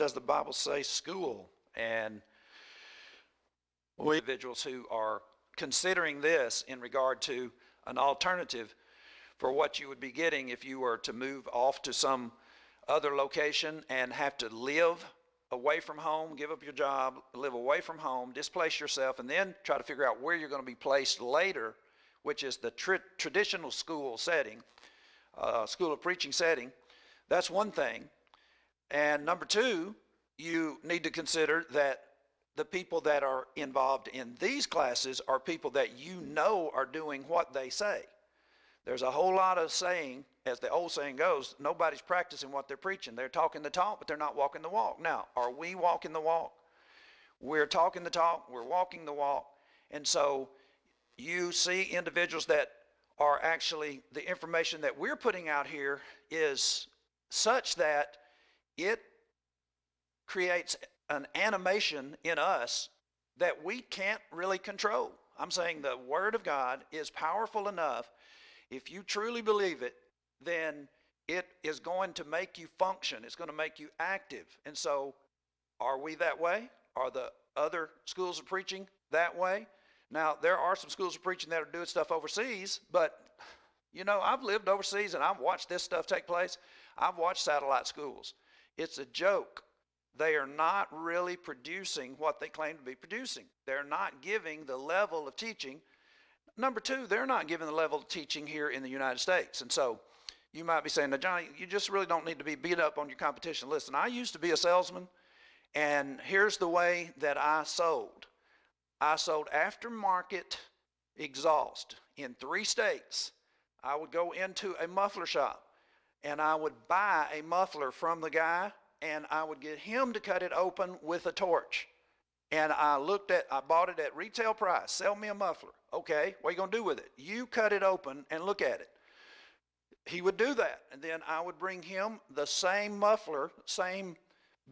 does the Bible say school? And we individuals who are considering this in regard to an alternative for what you would be getting if you were to move off to some other location and have to live away from home, give up your job, live away from home, displace yourself, and then try to figure out where you're going to be placed later, which is the traditional school setting, school of preaching setting. That's one thing. And number two, you need to consider that the people that are involved in these classes are people that you know are doing what they say. There's a whole lot of saying, as the old saying goes, nobody's practicing what they're preaching. They're talking the talk, but they're not walking the walk. Now, are we walking the walk? We're talking the talk, we're walking the walk. And so you see individuals that are actually, the information that we're putting out here is such that it creates an animation in us that we can't really control. I'm saying the Word of God is powerful enough. If you truly believe it, then it is going to make you function. It's going to make you active. And so, are we that way? Are the other schools of preaching that way? Now, there are some schools of preaching that are doing stuff overseas, but, you know, I've lived overseas and I've watched this stuff take place. I've watched satellite schools. It's a joke. They are not really producing what they claim to be producing. They're not giving the level of teaching. Number two, they're not giving the level of teaching here in the United States. And so you might be saying, now, Johnny, you just really don't need to be beat up on your competition. Listen, I used to be a salesman, and here's the way that I sold. I sold aftermarket exhaust in 3 states. I would go into a muffler shop, and I would buy a muffler from the guy, and I would get him to cut it open with a torch. And I bought it at retail price. Sell me a muffler. Okay, what are you going to do with it? You cut it open and look at it. He would do that. And then I would bring him the same muffler, same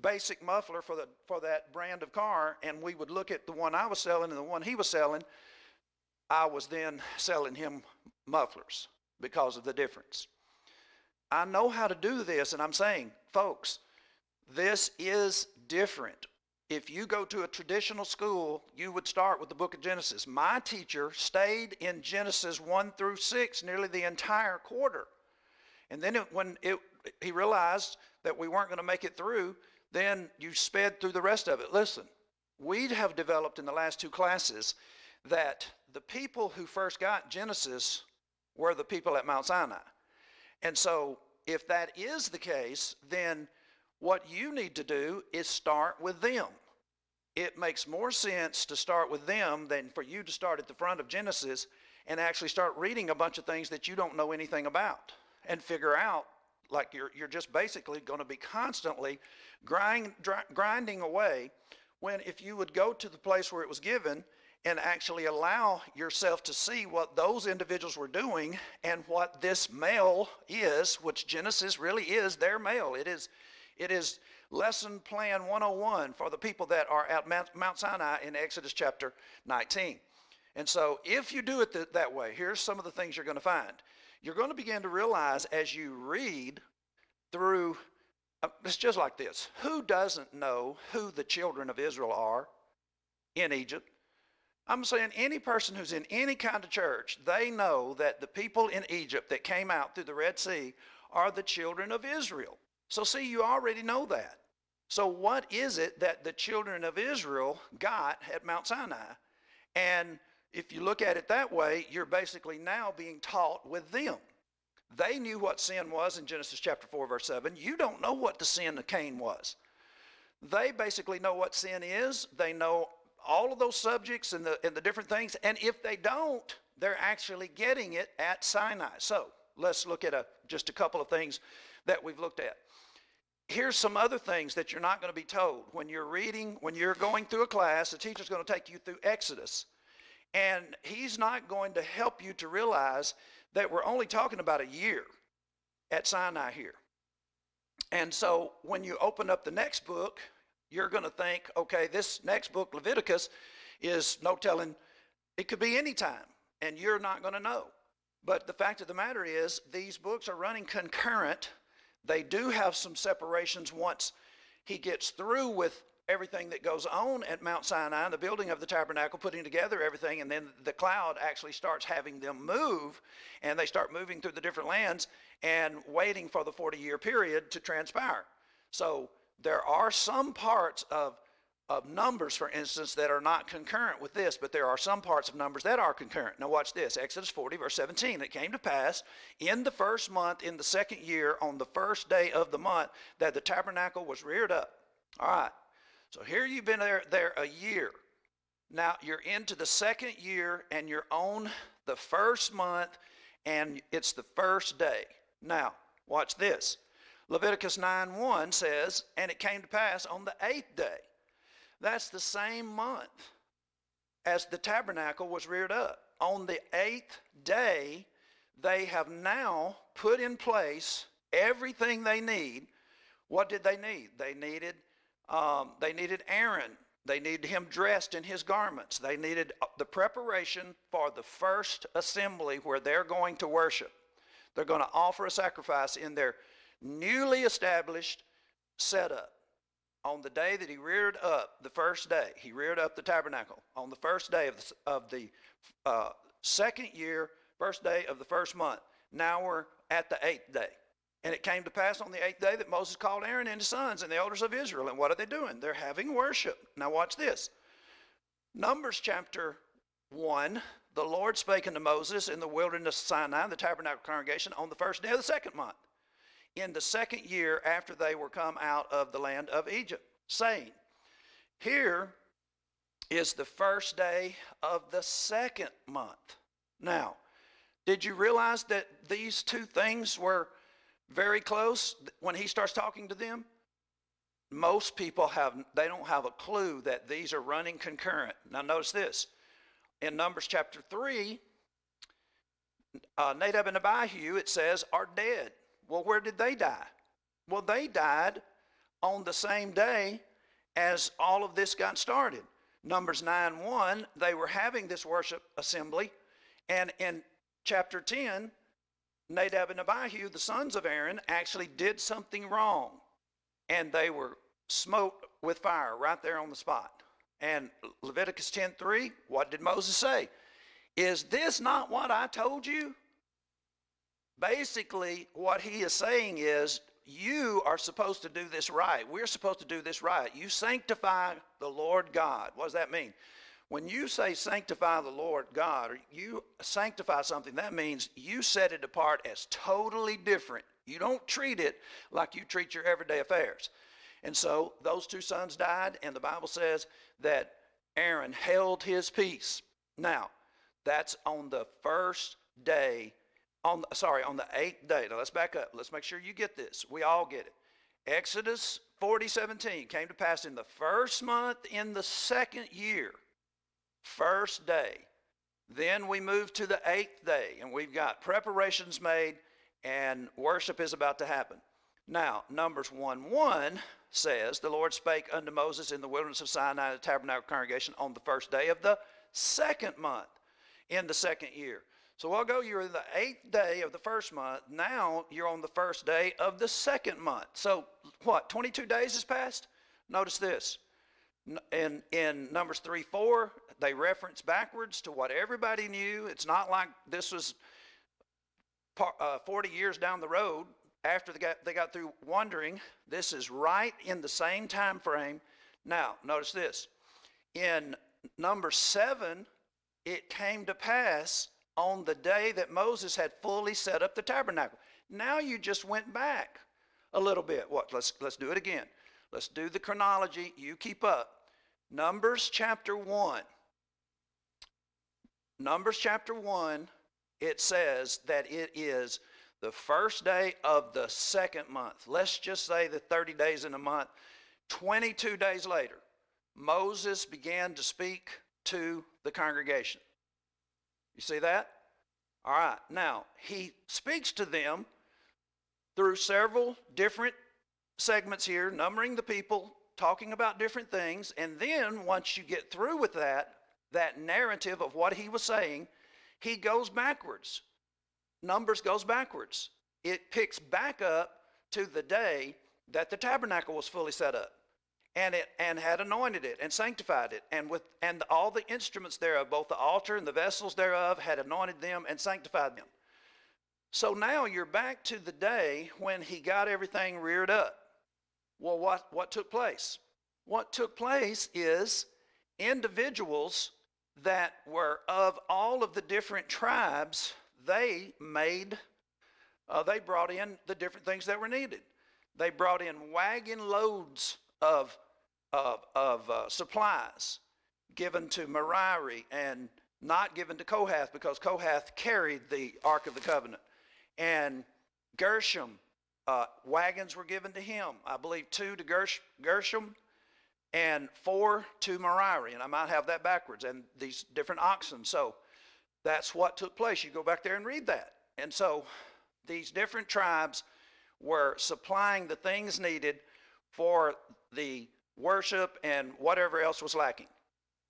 basic muffler for that brand of car, and we would look at the one I was selling and the one he was selling. I was then selling him mufflers because of the difference. I know how to do this, and I'm saying, folks, this is different. If you go to a traditional school, you would start with the book of Genesis. My teacher stayed in Genesis 1 through 6 nearly the entire quarter. And then when he realized that we weren't going to make it through, then you sped through the rest of it. Listen, we have developed in the last 2 classes that the people who first got Genesis were the people at Mount Sinai. And so if that is the case, then what you need to do is start with them. It makes more sense to start with them than for you to start at the front of Genesis and actually start reading a bunch of things that you don't know anything about and figure out, like you're just basically going to be constantly grinding away, when if you would go to the place where it was given and actually allow yourself to see what those individuals were doing and what this male is, which Genesis really is their male. It is lesson plan 101 for the people that are at Mount Sinai in Exodus chapter 19. And so if you do it that way, here's some of the things you're going to find. You're going to begin to realize as you read through, it's just like this. Who doesn't know who the children of Israel are in Egypt? I'm saying any person who's in any kind of church, they know that the people in Egypt that came out through the Red Sea are the children of Israel. So see, you already know that. So what is it that the children of Israel got at Mount Sinai? And if you look at it that way, you're basically now being taught with them. They knew what sin was in Genesis chapter 4, verse 7. You don't know what the sin of Cain was. They basically know what sin is. They know all of those subjects and the different things. And if they don't, they're actually getting it at Sinai. So let's look at just a couple of things that we've looked at. Here's some other things that you're not going to be told. When you're reading, when you're going through a class, the teacher's going to take you through Exodus. And he's not going to help you to realize that we're only talking about a year at Sinai here. And so when you open up the next book, you're going to think, okay, this next book, Leviticus, is no telling. It could be any time, and you're not going to know. But the fact of the matter is, these books are running concurrent. They do have some separations once he gets through with everything that goes on at Mount Sinai, the building of the tabernacle, putting together everything, and then the cloud actually starts having them move, and they start moving through the different lands and waiting for the 40-year period to transpire. So there are some parts of Numbers, for instance, that are not concurrent with this, but there are some parts of Numbers that are concurrent. Now watch this, Exodus 40, verse 17. It came to pass in the first month, in the second year, on the first day of the month, that the tabernacle was reared up. All right. So here you've been there a year. Now you're into the second year and you're on the first month and it's the first day. Now, watch this. Leviticus 9:1 says, and it came to pass on the 8th day. That's the same month as the tabernacle was reared up. On the 8th day, they have now put in place everything they need. What did they need? They needed Aaron. They needed him dressed in his garments. They needed the preparation for the first assembly where they're going to worship. They're going to offer a sacrifice in their newly established setup. On the day that he reared up, the first day, he reared up the tabernacle. On the first day of the second year, first day of the first month. Now we're at the 8th day. And it came to pass on the 8th day that Moses called Aaron and his sons and the elders of Israel. And what are they doing? They're having worship. Now watch this. Numbers chapter 1, the Lord spake unto Moses in the wilderness of Sinai, the tabernacle congregation, on the first day of the second month, in the second year after they were come out of the land of Egypt, saying, here is the first day of the second month. Now, did you realize that these two things were very close when he starts talking to them? Most people they don't have a clue that these are running concurrent. Now notice this. In Numbers chapter 3, Nadab and Abihu, it says, are dead. Well, where did they die? Well, they died on the same day as all of this got started. Numbers 9:1, they were having this worship assembly, and in chapter 10, Nadab and Abihu, the sons of Aaron, actually did something wrong, and they were smote with fire right there on the spot. And Leviticus 10:3, what did Moses say? Is this not what I told you? Basically, what he is saying is, you are supposed to do this right. We're supposed to do this right. You sanctify the Lord God. What does that mean? When you say sanctify the Lord God, or you sanctify something, that means you set it apart as totally different. You don't treat it like you treat your everyday affairs. And so those two sons died, and the Bible says that Aaron held his peace. Now, that's on the first day, on the 8th day. Now let's back up. Let's make sure you get this. We all get it. Exodus 40:17 came to pass in the first month in the second year. First day. Then we move to the 8th day, and we've got preparations made, and worship is about to happen. Now, Numbers 1:1 says, the Lord spake unto Moses in the wilderness of Sinai, the tabernacle congregation, on the first day of the second month in the second year. So we'll go, you're in the 8th day of the first month. Now you're on the first day of the second month. So what, 22 days has passed? Notice this. In Numbers 3:4, they reference backwards to what everybody knew. It's not like this was 40 years down the road after they got through wandering. This is right in the same time frame. Now, notice this. In Numbers 7, it came to pass on the day that Moses had fully set up the tabernacle. Now you just went back a little bit. Let's do it again. Let's do the chronology. You keep up. Numbers chapter 1. Numbers chapter 1, it says that it is the first day of the second month. Let's just say the 30 days in a month. 22 days later, Moses began to speak to the congregation. You see that? All right. Now, he speaks to them through several different segments here, numbering the people, talking about different things, and then once you get through with that narrative of what he was saying, he goes backwards. Numbers goes backwards. It picks back up to the day that the tabernacle was fully set up. and had anointed it and sanctified it, and all the instruments thereof, both the altar and the vessels thereof, had anointed them and sanctified them. So now you're back to the day when he got everything reared up. Well, what took place? What took place is individuals that were of all of the different tribes, they brought in the different things that were needed. They brought in wagon loads of supplies given to Merari and not given to Kohath, because Kohath carried the Ark of the Covenant. And Gershom, wagons were given to him. I believe 2 to Gershom and 4 to Merari. And I might have that backwards. And these different oxen. So that's what took place. You go back there and read that. And so these different tribes were supplying the things needed for the worship and whatever else was lacking.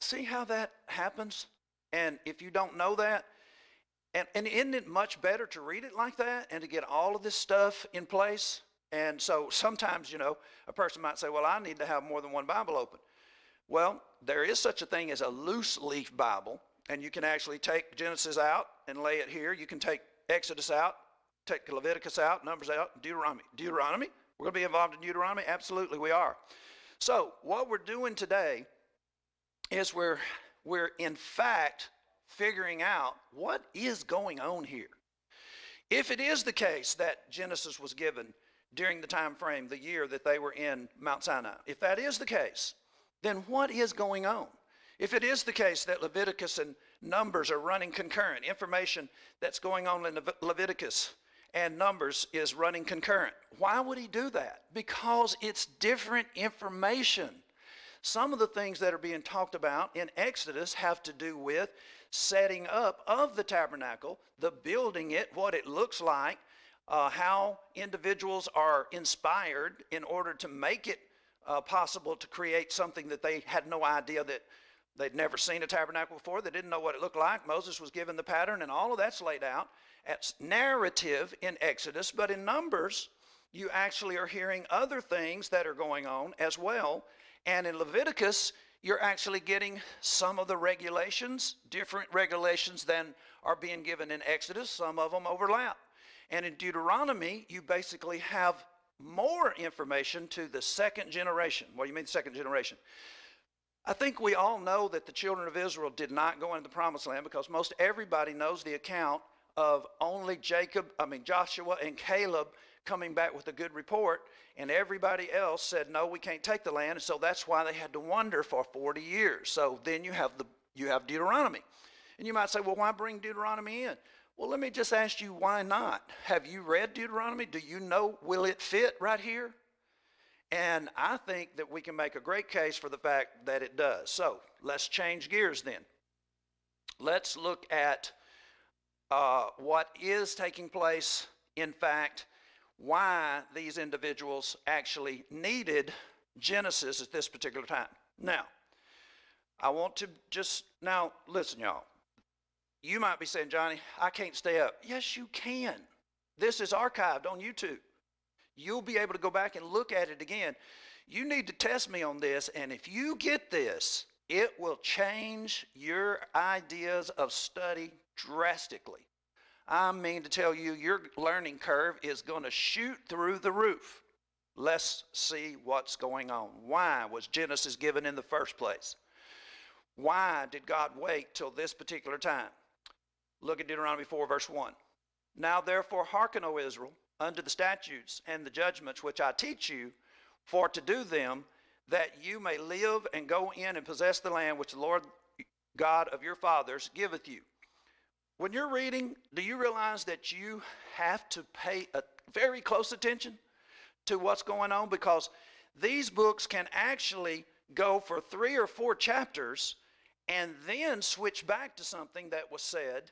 See how that happens? And if you don't know that, and isn't it much better to read it like that and to get all of this stuff in place? And so sometimes, a person might say, well, I need to have more than one Bible open. Well, there is such a thing as a loose leaf Bible, and you can actually take Genesis out and lay it here. You can take Exodus out, take Leviticus out, Numbers out, Deuteronomy. We're going to be involved in Deuteronomy? Absolutely, we are. So what we're doing today is we're in fact figuring out what is going on here. If it is the case that Genesis was given during the time frame, the year that they were in Mount Sinai, if that is the case, then what is going on? If it is the case that Leviticus and Numbers are running concurrent, information that's going on in Leviticus and Numbers is running concurrent, why would he do that? Because it's different information. Some of the things that are being talked about in Exodus have to do with setting up of the tabernacle, the building it, what it looks like, how individuals are inspired in order to make it possible to create something that they had no idea, that they'd never seen a tabernacle before. They didn't know what it looked like. Moses was given the pattern, and all of that's laid out as narrative in Exodus. But in Numbers, you actually are hearing other things that are going on as well. And in Leviticus, you're actually getting some of the regulations, different regulations than are being given in Exodus. Some of them overlap. And in Deuteronomy, you basically have more information to the second generation. What do you mean the second generation? I think we all know that the children of Israel did not go into the promised land, because most everybody knows the account of only Joshua and Caleb coming back with a good report, and everybody else said, no, we can't take the land. And so that's why they had to wander for 40 years. So then you have Deuteronomy. And you might say, well, why bring Deuteronomy in? Well, let me just ask you, why not? Have you read Deuteronomy? Do you know, will it fit right here? And I think that we can make a great case for the fact that it does. So let's change gears then. Let's look at what is taking place, in fact, why these individuals actually needed Genesis at this particular time. Now, I want to now listen, y'all. You might be saying, Johnny, I can't stay up. Yes, you can. This is archived on YouTube. You'll be able to go back and look at it again. You need to test me on this, and if you get this, it will change your ideas of study drastically. I mean to tell you, your learning curve is going to shoot through the roof. Let's see what's going on. Why was Genesis given in the first place? Why did God wait till this particular time? Look at Deuteronomy 4, verse 1. Now therefore hearken, O Israel, unto the statutes and the judgments which I teach you, for to do them, that you may live and go in and possess the land which the Lord God of your fathers giveth you. When you're reading, do you realize that you have to pay a very close attention to what's going on? Because these books can actually go for 3 or 4 chapters and then switch back to something that was said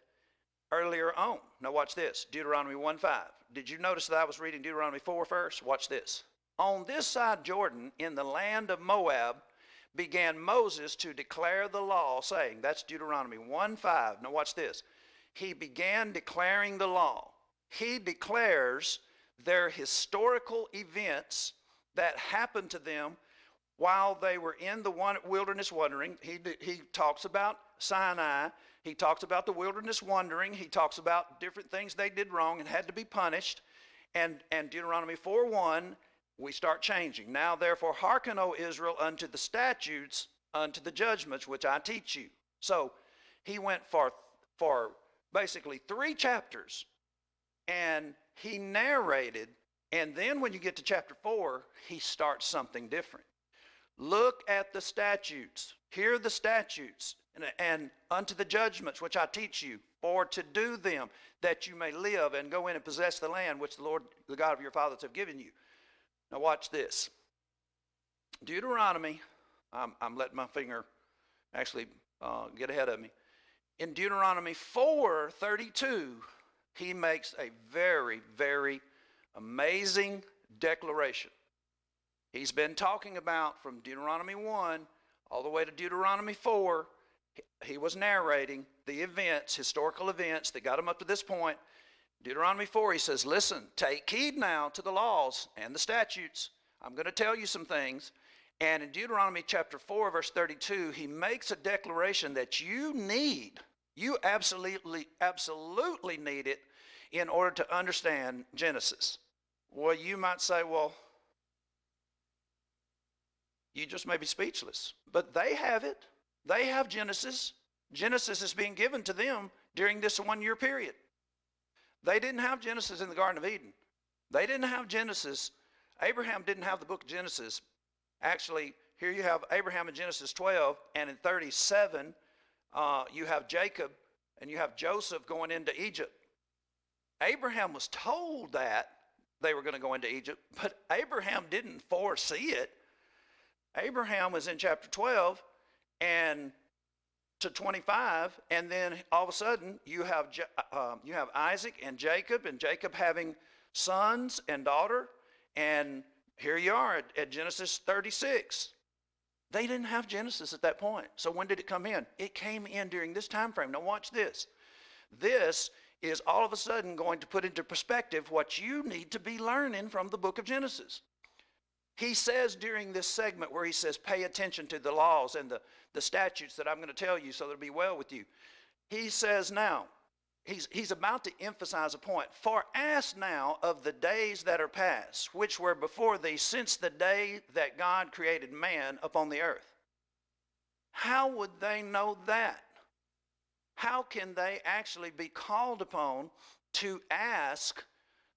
earlier on. Now watch this, Deuteronomy 1:5. Did you notice that I was reading Deuteronomy 4 first? Watch this. On this side Jordan, in the land of Moab, began Moses to declare the law, saying, that's Deuteronomy 1:5. Now watch this. He began declaring the law. He declares their historical events that happened to them while they were in the wilderness wandering. He talks about Sinai. He talks about the wilderness wandering. He talks about different things they did wrong and had to be punished. And Deuteronomy 4:1, we start changing. Now therefore hearken, O Israel, unto the statutes, unto the judgments which I teach you. So he went for basically 3 chapters, and he narrated, and then when you get to chapter 4, he starts something different. Look at the statutes. Hear the statutes, and unto the judgments which I teach you, for to do them, that you may live and go in and possess the land which the Lord, the God of your fathers, have given you. Now watch this. Deuteronomy, I'm letting my finger actually get ahead of me. In Deuteronomy 4:32, he makes a very, very amazing declaration. He's been talking about from Deuteronomy 1 all the way to Deuteronomy 4. He was narrating the events, historical events that got him up to this point. Deuteronomy 4, he says, listen, take heed now to the laws and the statutes. I'm going to tell you some things. And in Deuteronomy chapter 4, verse 32, he makes a declaration that you absolutely need it in order to understand Genesis. Well, you might say, well, you just may be speechless. But they have it. They have Genesis. Genesis is being given to them during this 1-year period. They didn't have Genesis in the Garden of Eden. They didn't have Genesis. Abraham didn't have the book of Genesis. Actually, here you have Abraham in Genesis 12, and in 37, you have Jacob and you have Joseph going into Egypt. Abraham was told that they were going to go into Egypt, but Abraham didn't foresee it. Abraham was in chapter 12 and to 25, and then all of a sudden you have Isaac and Jacob having sons and daughter, and here you are at Genesis 36. They didn't have Genesis at that point. So when did it come in? It came in during this time frame. Now watch this. This is all of a sudden going to put into perspective what you need to be learning from the book of Genesis. He says during this segment where he says, pay attention to the laws and the statutes that I'm going to tell you so that it'll be well with you. He says now, he's about to emphasize a point. For ask now of the days that are past, which were before thee, since the day that God created man upon the earth. How would they know that? How can they actually be called upon to ask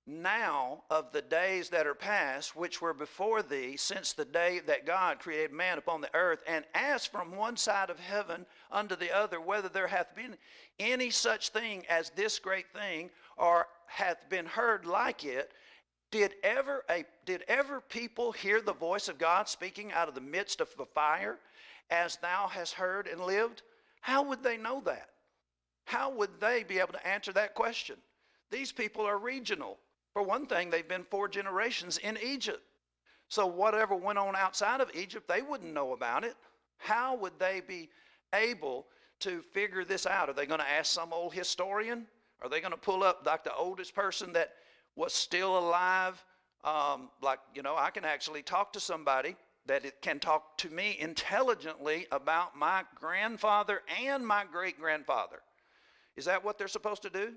now of the days that are past, which were before thee, since the day that God created man upon the earth, and ask from one side of heaven unto the other, whether there hath been any such thing as this great thing, or hath been heard like it? Did ever people hear the voice of God speaking out of the midst of the fire, as thou hast heard and lived? How would they know that? How would they be able to answer that question? These people are regional. For one thing, they've been 4 generations in Egypt. So whatever went on outside of Egypt, they wouldn't know about it. How would they be able to figure this out? Are they going to ask some old historian? Are they going to pull up like the oldest person that was still alive? I can actually talk to somebody that it can talk to me intelligently about my grandfather and my great-grandfather. Is that what they're supposed to do?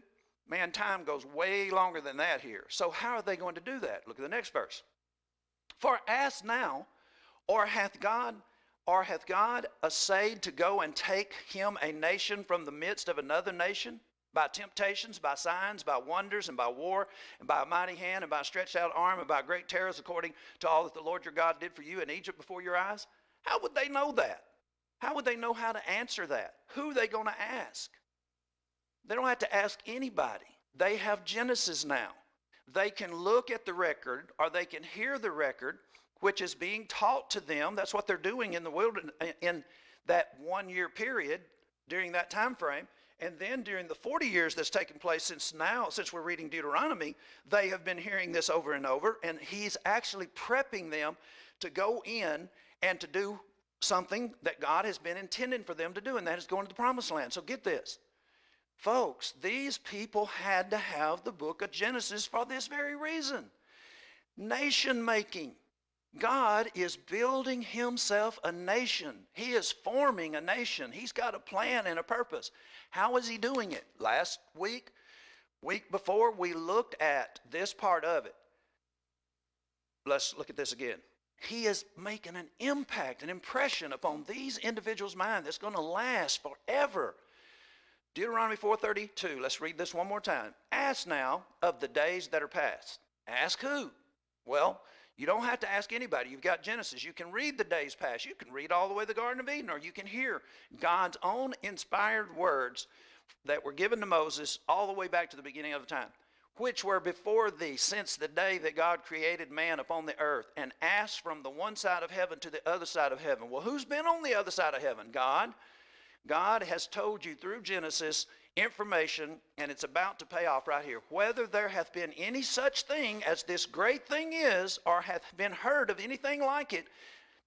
Man, time goes way longer than that here. So how are they going to do that? Look at the next verse. For ask now, or hath God essayed to go and take him a nation from the midst of another nation, by temptations, by signs, by wonders, and by war, and by a mighty hand, and by a stretched out arm, and by great terrors, according to all that the Lord your God did for you in Egypt before your eyes? How would they know that? How would they know how to answer that? Who are they going to ask? They don't have to ask anybody. They have Genesis now. They can look at the record, or they can hear the record, which is being taught to them. That's what they're doing in the wilderness in that 1-year period during that time frame. And then during the 40 years that's taken place since we're reading Deuteronomy, they have been hearing this over and over, and he's actually prepping them to go in and to do something that God has been intending for them to do, and that is going to the promised land. So get this. Folks, these people had to have the book of Genesis for this very reason. Nation making. God is building himself a nation. He is forming a nation. He's got a plan and a purpose. How is he doing it? Last week before, we looked at this part of it. Let's look at this again. He is making an impact, an impression upon these individuals' mind that's going to last forever. Deuteronomy 4:32. Let's read this one more time. Ask now of the days that are past. Ask who? Well, you don't have to ask anybody. You've got Genesis. You can read the days past. You can read all the way to the Garden of Eden, or you can hear God's own inspired words that were given to Moses all the way back to the beginning of the time, which were before thee since the day that God created man upon the earth, and asked from the one side of heaven to the other side of heaven. Well, who's been on the other side of heaven? God. God has told you through Genesis information, and it's about to pay off right here. Whether there hath been any such thing as this great thing is, or hath been heard of anything like it,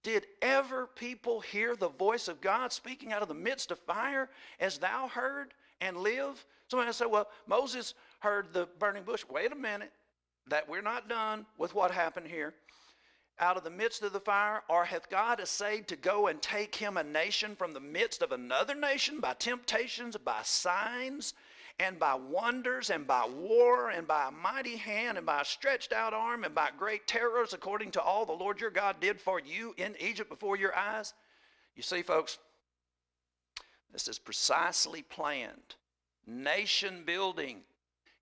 did ever people hear the voice of God speaking out of the midst of fire, as thou heard, and live? Somebody say, well, Moses heard the burning bush. Wait a minute, that we're not done with what happened here. Out of the midst of the fire, or hath God essayed to go and take him a nation from the midst of another nation by temptations, by signs, and by wonders, and by war, and by a mighty hand, and by a stretched out arm, and by great terrors, according to all the Lord your God did for you in Egypt before your eyes? You see, folks, this is precisely planned. Nation building.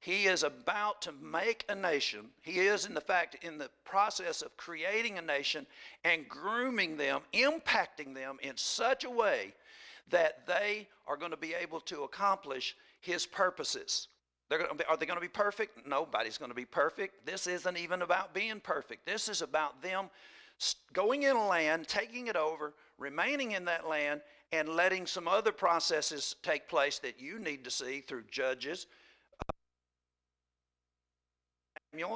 He is about to make a nation. He is, in the process of creating a nation and grooming them, impacting them in such a way that they are going to be able to accomplish his purposes. Are they going to be perfect? Nobody's going to be perfect. This isn't even about being perfect. This is about them going in a land, taking it over, remaining in that land, and letting some other processes take place that you need to see through Judges,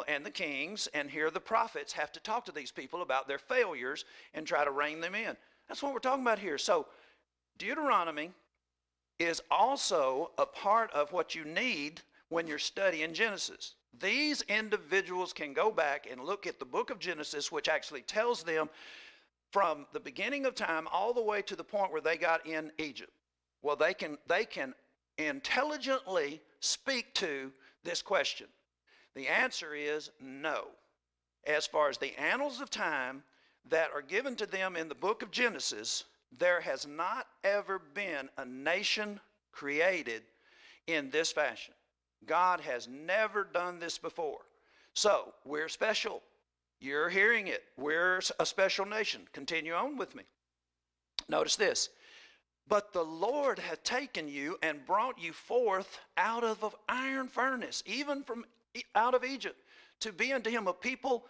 and the kings, and here the prophets have to talk to these people about their failures and try to rein them in. That's what we're talking about here. So Deuteronomy is also a part of what you need when you're studying Genesis. These individuals can go back and look at the book of Genesis, which actually tells them from the beginning of time all the way to the point where they got in Egypt. Well, they can intelligently speak to this question. The answer is no. As far as the annals of time that are given to them in the book of Genesis, there has not ever been a nation created in this fashion. God has never done this before. So, we're special. You're hearing it. We're a special nation. Continue on with me. Notice this. But the Lord hath taken you and brought you forth out of an iron furnace, even from out of Egypt, to be unto him a people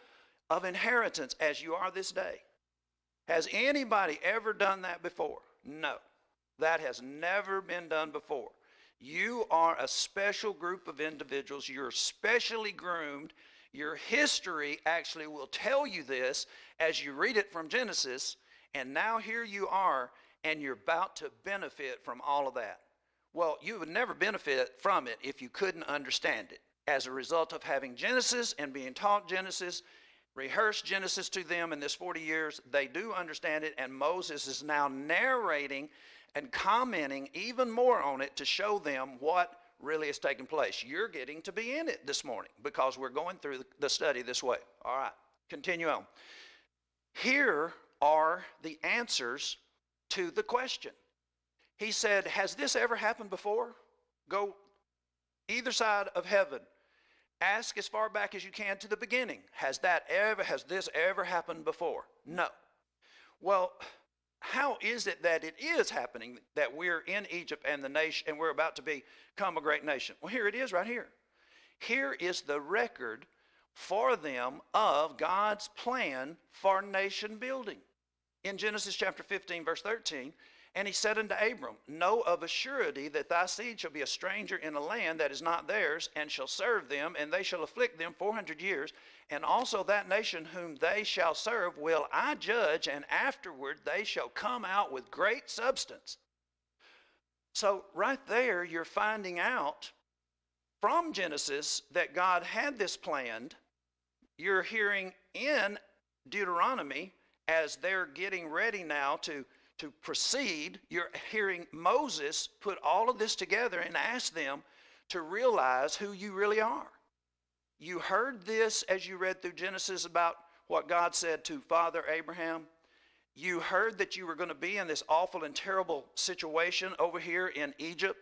of inheritance, as you are this day. Has anybody ever done that before? No. That has never been done before. You are a special group of individuals. You're specially groomed. Your history actually will tell you this as you read it from Genesis, and now here you are, and you're about to benefit from all of that. Well, you would never benefit from it if you couldn't understand it. As a result of having Genesis and being taught Genesis, rehearsed Genesis to them in this 40 years, they do understand it, and Moses is now narrating and commenting even more on it to show them what really is taking place. You're getting to be in it this morning because we're going through the study this way. All right, continue on. Here are the answers to the question. He said, has this ever happened before? Go either side of heaven. Ask as far back as you can to the beginning. Has this ever happened before? No. Well, how is it that it is happening that we're in Egypt and the nation and we're about to become a great nation? Well, here it is right here. Here is the record for them of God's plan for nation building. In Genesis chapter 15, verse 13, and he said unto Abram, know of a surety that thy seed shall be a stranger in a land that is not theirs, and shall serve them, and they shall afflict them 400 years. And also that nation whom they shall serve will I judge, and afterward they shall come out with great substance. So right there you're finding out from Genesis that God had this planned. You're hearing in Deuteronomy, as they're getting ready now to proceed, you're hearing Moses put all of this together and ask them to realize who you really are. You heard this as you read through Genesis about what God said to Father Abraham. You heard that you were going to be in this awful and terrible situation over here in Egypt.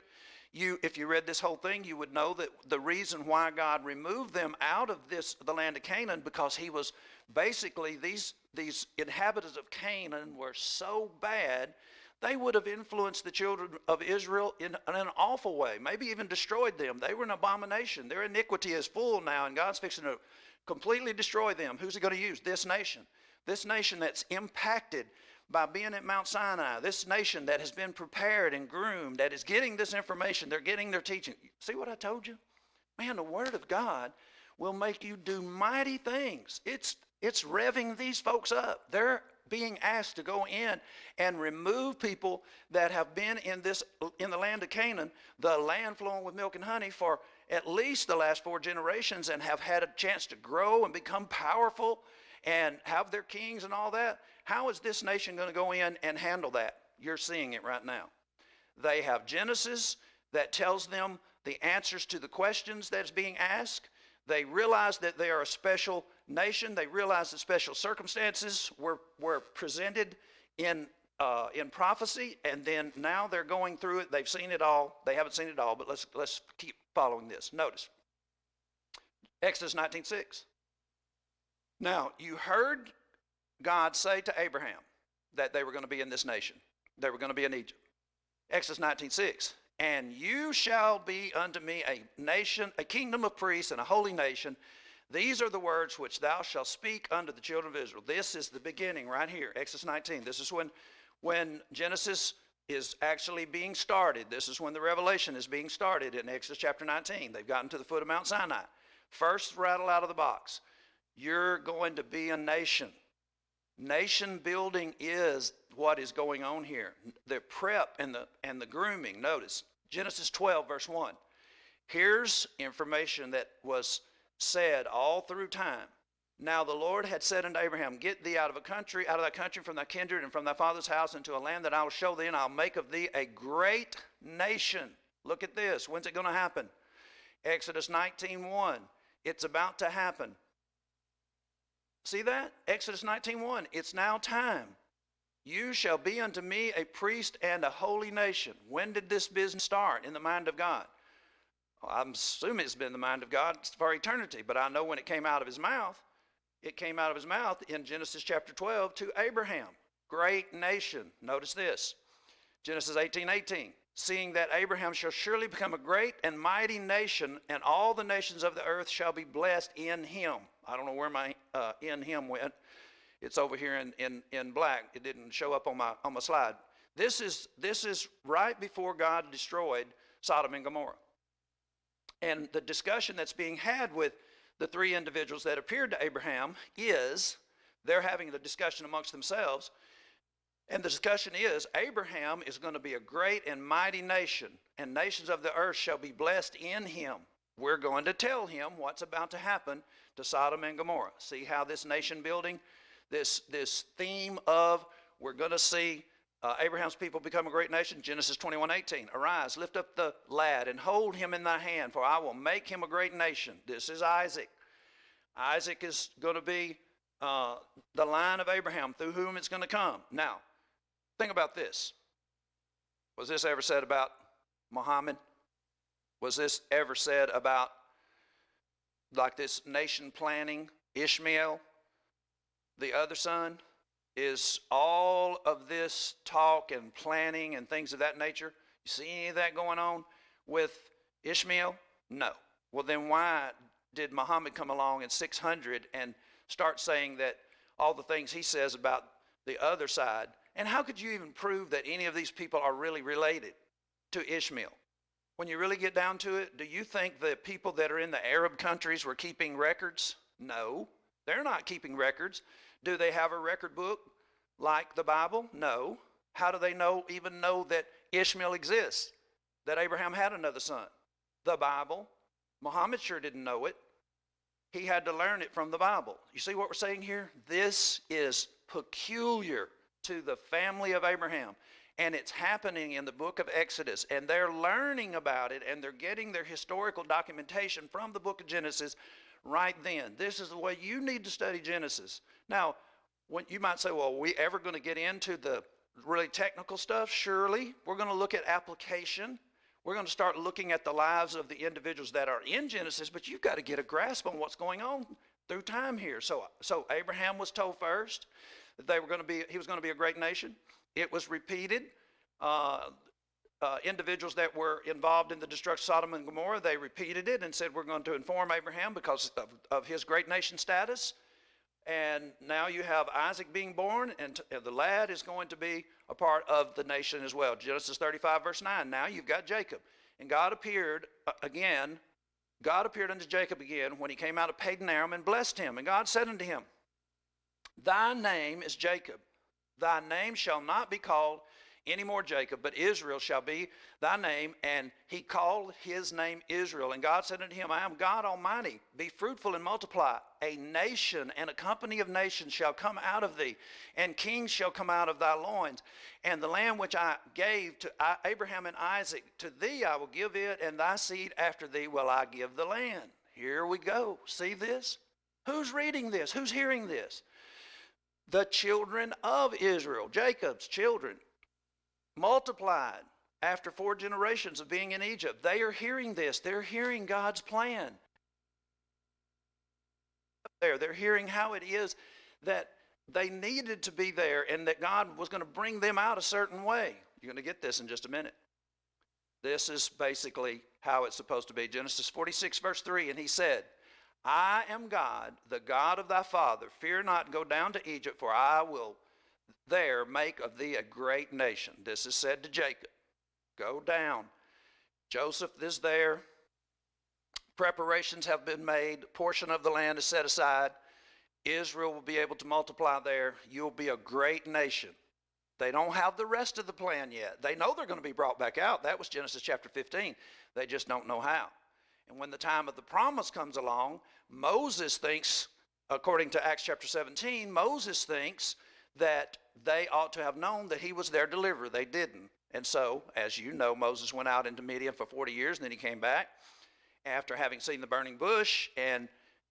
If you read this whole thing, you would know that the reason why God removed them out of the land of Canaan, because he was basically, these inhabitants of Canaan were so bad, they would have influenced the children of Israel in an awful way, maybe even destroyed them. They were an abomination. Their iniquity is full now, and God's fixing to completely destroy them. Who's he going to use? This nation that's impacted by being at Mount Sinai, this nation that has been prepared and groomed, that is getting this information, they're getting their teaching. See what I told you? Man, the Word of God will make you do mighty things. It's revving these folks up. They're being asked to go in and remove people that have been in the land of Canaan, the land flowing with milk and honey, for at least the last 4 generations, and have had a chance to grow and become powerful and have their kings and all that. How is this nation going to go in and handle that? You're seeing it right now. They have Genesis that tells them the answers to the questions that's being asked. They realize that they are a special nation. They realize that special circumstances were presented in prophecy, and then now they're going through it. They've seen it all. They haven't seen it all, but let's keep following this. Notice Exodus 19:6. Now, you heard God say to Abraham that they were going to be in this nation. They were going to be in Egypt. Exodus 19:6. And you shall be unto me a nation, a kingdom of priests and a holy nation. These are the words which thou shalt speak unto the children of Israel. This is the beginning right here, Exodus 19. This is when Genesis is actually being started. This is when the revelation is being started in Exodus chapter 19. They've gotten to the foot of Mount Sinai. First rattle out of the box. You're going to be a nation. Nation building is what is going on here. The prep and the grooming. Notice Genesis 12 verse 1. Here's information that was said all through time. Now the Lord had said unto Abraham, get thee out of thy country, from thy kindred, and from thy father's house, into a land that I will show thee, and I'll make of thee a great nation. Look at this. When's it going to happen? Exodus 19:1. It's about to happen. See that? Exodus 19:1. It's now time. You shall be unto me a priest and a holy nation. When did this business start in the mind of God? Well, I'm assuming it's been in the mind of God for eternity, but I know when it came out of his mouth, it came out of his mouth in Genesis chapter 12 to Abraham. Great nation. Notice this. Genesis 18:18. Seeing that Abraham shall surely become a great and mighty nation, and all the nations of the earth shall be blessed in him. I don't know where my in him went. It's over here in black. It didn't show up on my slide. This is right before God destroyed Sodom and Gomorrah. And the discussion that's being had with the 3 individuals that appeared to Abraham is, they're having the discussion amongst themselves. And the discussion is, Abraham is going to be a great and mighty nation, and nations of the earth shall be blessed in him. We're going to tell him what's about to happen to Sodom and Gomorrah. See how this nation building, this theme of, we're going to see Abraham's people become a great nation. Genesis 21:18. Arise, lift up the lad, and hold him in thy hand, for I will make him a great nation. This is Isaac. Isaac is going to be the line of Abraham through whom it's going to come. Now, think about this. Was this ever said about Muhammad? Was this ever said about, like, this nation planning, Ishmael, the other son? Is all of this talk and planning and things of that nature, you see any of that going on with Ishmael? No. Well, then why did Muhammad come along in 600 and start saying that all the things he says about the other side? And how could you even prove that any of these people are really related to Ishmael? When you really get down to it, do you think the people that are in the Arab countries were keeping records? No, they're not keeping records. Do they have a record book like the Bible? No. How do they even know that Ishmael exists, that Abraham had another son? The Bible. Muhammad sure didn't know it. He had to learn it from the Bible. You see what we're saying here? This is peculiar to the family of Abraham. And it's happening in the book of Exodus. And they're learning about it, and they're getting their historical documentation from the book of Genesis right then. This is the way you need to study Genesis. Now, when you might say, well, are we ever going to get into the really technical stuff? Surely. We're going to look at application. We're going to start looking at the lives of the individuals that are in Genesis, but you've got to get a grasp on what's going on through time here. So Abraham was told first that he was going to be a great nation. It was repeated. Individuals that were involved in the destruction of Sodom and Gomorrah, they repeated it and said, we're going to inform Abraham because of his great nation status. And now you have Isaac being born, and the lad is going to be a part of the nation as well. Genesis 35, verse 9. Now you've got Jacob. And God appeared again. God appeared unto Jacob again when he came out of Padan Aram and blessed him. And God said unto him, thy name is Jacob. Thy name shall not be called any more Jacob, but Israel shall be thy name. And he called his name Israel. And God said unto him, I am God Almighty. Be fruitful and multiply. A nation and a company of nations shall come out of thee, and kings shall come out of thy loins. And the land which I gave to Abraham and Isaac, to thee I will give it, and thy seed after thee will I give the land. Here we go. See this? Who's reading this? Who's hearing this? The children of Israel, Jacob's children, multiplied after 4 generations of being in Egypt. They are hearing this. They're hearing God's plan. They're hearing how it is that they needed to be there and that God was going to bring them out a certain way. You're going to get this in just a minute. This is basically how it's supposed to be. Genesis 46, verse 3, and he said, I am God, the God of thy father. Fear not, and go down to Egypt, for I will there make of thee a great nation. This is said to Jacob. Go down. Joseph is there. Preparations have been made. A portion of the land is set aside. Israel will be able to multiply there. You'll be a great nation. They don't have the rest of the plan yet. They know they're going to be brought back out. That was Genesis chapter 15. They just don't know how. And when the time of the promise comes along, Moses thinks, according to Acts chapter 17, Moses thinks that they ought to have known that he was their deliverer. They didn't. And so, as you know, Moses went out into Midian for 40 years, and then he came back after having seen the burning bush and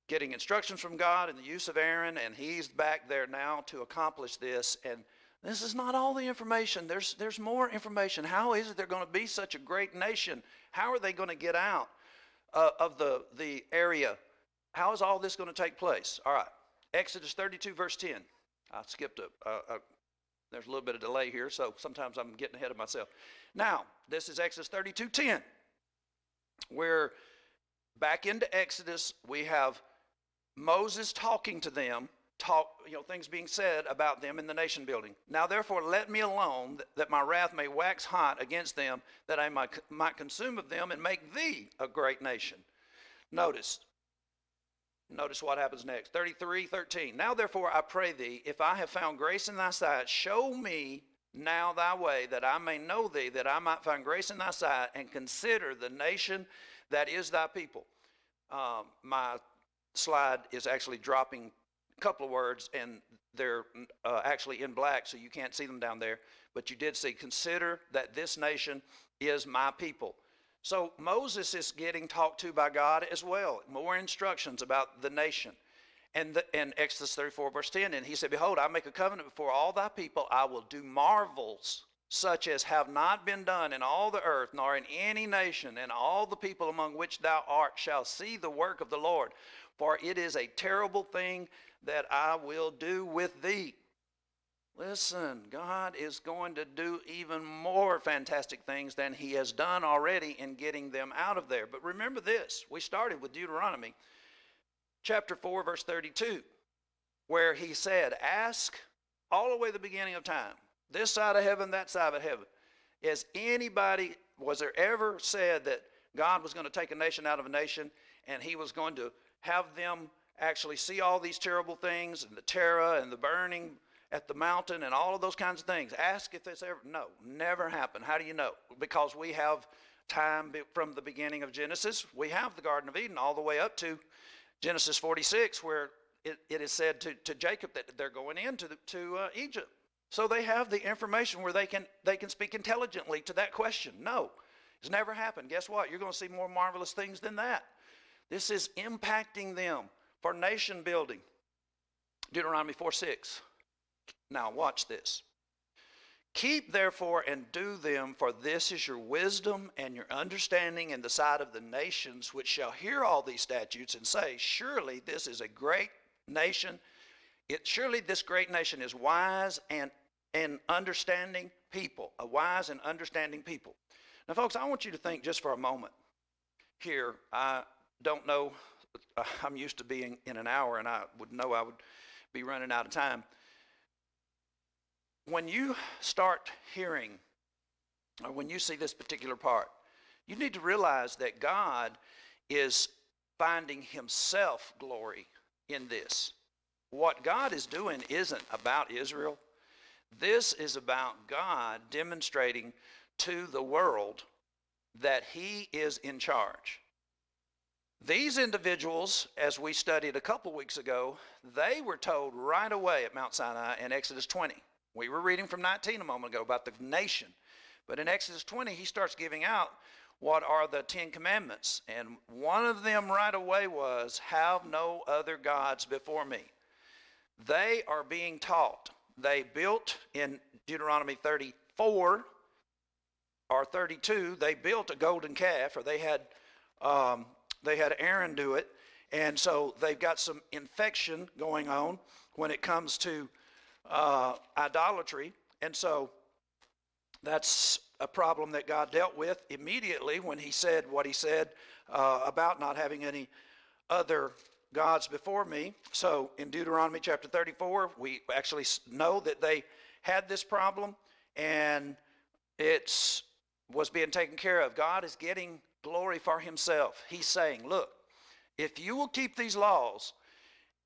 getting instructions from God and the use of Aaron, and he's back there now to accomplish this. And this is not all the information. There's more information. How is it they're going to be such a great nation? How are they going to get out of the area? How is all this going to take place? All right, Exodus 32, verse 10. I skipped there's a little bit of delay here, so sometimes I'm getting ahead of myself. Now, this is Exodus 32:10. We're back into Exodus. We have Moses talking to them, things being said about them in the nation building. Now, therefore, let me alone, that my wrath may wax hot against them, that I might consume of them and make thee a great nation. Notice what happens next. 33:13. Now, therefore, I pray thee, if I have found grace in thy sight, show me now thy way, that I may know thee, that I might find grace in thy sight, and consider the nation that is thy people. My slide is actually dropping a couple of words, and they're actually in black, so you can't see them down there. But you did see, consider that this nation is my people. So Moses is getting talked to by God as well. More instructions about the nation. And in Exodus 34, verse 10, and he said, behold, I make a covenant before all thy people. I will do marvels such as have not been done in all the earth, nor in any nation, and all the people among which thou art shall see the work of the Lord. For it is a terrible thing that I will do with thee. Listen, God is going to do even more fantastic things than he has done already in getting them out of there. But remember this, we started with Deuteronomy chapter 4, verse 32, where he said, ask all the way to the beginning of time, this side of heaven, that side of heaven. Was there ever said that God was going to take a nation out of a nation and he was going to have them actually see all these terrible things and the terror and the burning at the mountain and all of those kinds of things? Ask if this ever, no, never happened. How do you know? Because we have time from the beginning of Genesis. We have the Garden of Eden all the way up to Genesis 46, where it is said to Jacob that they're going into Egypt. So they have the information where they can speak intelligently to that question. No, it's never happened. Guess what? You're going to see more marvelous things than that. This is impacting them for nation building. Deuteronomy 4:6. Now watch this. Keep therefore and do them, for this is your wisdom and your understanding in the sight of the nations, which shall hear all these statutes and say, surely this is a great nation. Surely this great nation is wise and understanding people, a wise and understanding people. Now, folks, I want you to think just for a moment here. I don't know. I'm used to being in an hour, and I would know I would be running out of time. When you start hearing, or when you see this particular part, you need to realize that God is finding himself glory in this. What God is doing isn't about Israel. This is about God demonstrating to the world that he is in charge. These individuals, as we studied a couple weeks ago, they were told right away at Mount Sinai in Exodus 20. We were reading from 19 a moment ago about the nation. But in Exodus 20, he starts giving out what are the 10 commandments. And one of them right away was, have no other gods before me. They are being taught. They built in Deuteronomy 34 or 32, they built a golden calf, or they had Aaron do it. And so they've got some infection going on when it comes to idolatry. And so that's a problem that God dealt with immediately when he said what he said about not having any other gods before me. So in Deuteronomy chapter 34, we actually know that they had this problem, and it was being taken care of. God is getting glory for himself. He's saying, look, if you will keep these laws,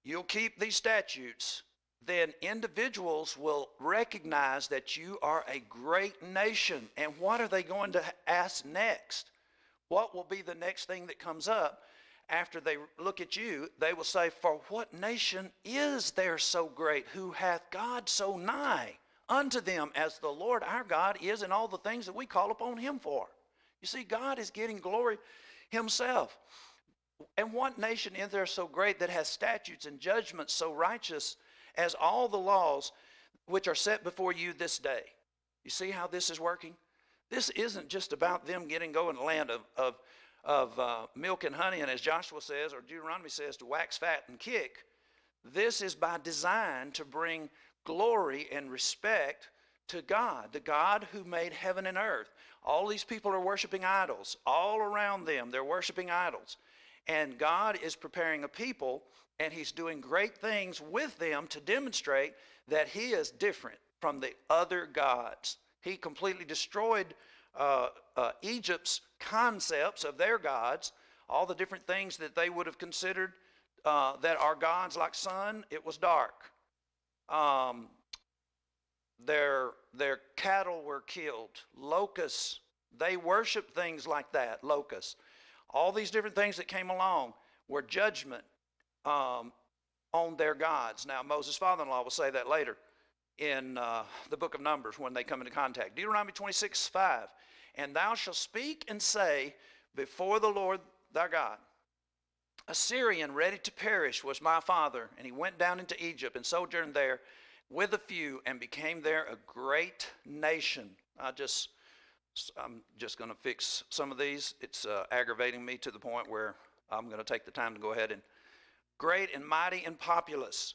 you'll keep these statutes, then individuals will recognize that you are a great nation. And what are they going to ask next? What will be the next thing that comes up after they look at you? They will say, for what nation is there so great, who hath God so nigh unto them as the Lord our God is in all the things that we call upon him for? You see, God is getting glory himself. And what nation is there so great that has statutes and judgments so righteous as all the laws which are set before you this day? You see how this is working? This isn't just about them getting going to the land of milk and honey, and as Joshua says, or Deuteronomy says, to wax fat and kick. This is by design to bring glory and respect to God, the God who made heaven and earth. All these people are worshiping idols. All around them, they're worshiping idols. And God is preparing a people, and he's doing great things with them to demonstrate that he is different from the other gods. He completely destroyed Egypt's concepts of their gods, all the different things that they would have considered that are gods, like sun. It was dark. Their cattle were killed. Locusts, they worshiped things like that, locusts. All these different things that came along were judgment on their gods. Now, Moses' father-in-law will say that later in the book of Numbers when they come into contact. Deuteronomy 26:5, and thou shalt speak and say before the Lord thy God, a Syrian ready to perish was my father, and he went down into Egypt and sojourned there with a few and became there a great nation. I'm just going to fix some of these. It's aggravating me to the point where I'm going to take the time to go ahead and great and mighty and populous.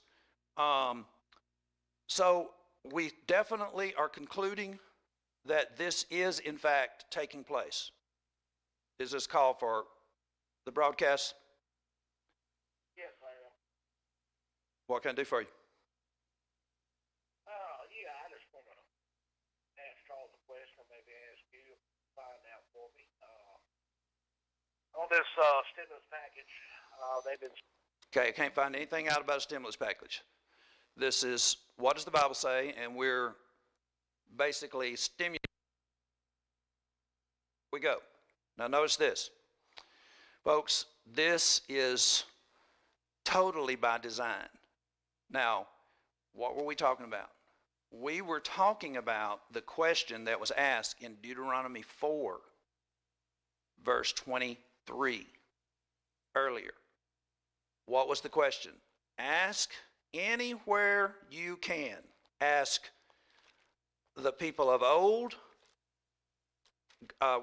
So we definitely are concluding that this is in fact taking place. Is this call for the broadcast? Yes, I am. What can I do for you? I just want to ask Charles a question, or maybe ask you to find out for me. On this stimulus package, they've been... Okay, I can't find anything out about a stimulus package. This is, what does the Bible say? And we're basically stimulating. We go. Now notice this. Folks, this is totally by design. Now, what were we talking about? We were talking about the question that was asked in Deuteronomy 4, verse 23, earlier. What was the question? Ask anywhere you can. Ask the people of old,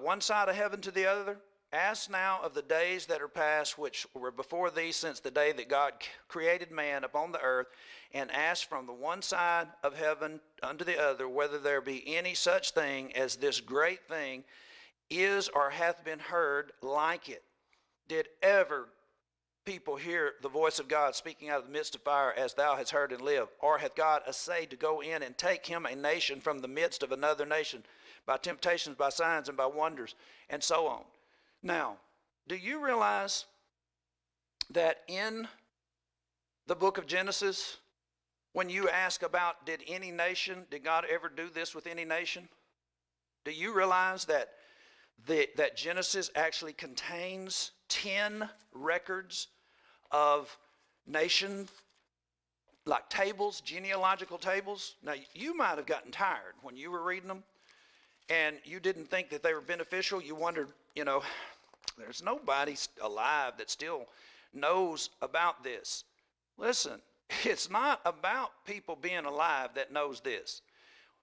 one side of heaven to the other. Ask now of the days that are past, which were before thee, since the day that God created man upon the earth, and ask from the one side of heaven unto the other, whether there be any such thing as this great thing is or hath been heard like it. Did ever people hear the voice of God speaking out of the midst of fire, as thou hast heard and lived? Or hath God essayed to go in and take him a nation from the midst of another nation, by temptations, by signs, and by wonders, and so on? Now, do you realize that in the book of Genesis, when you ask about did God ever do this with any nation? Do you realize that that Genesis actually contains 10 records of nation, like tables, genealogical tables? Now, you might have gotten tired when you were reading them, and you didn't think that they were beneficial. You wondered, there's nobody alive that still knows about this. Listen, it's not about people being alive that knows this.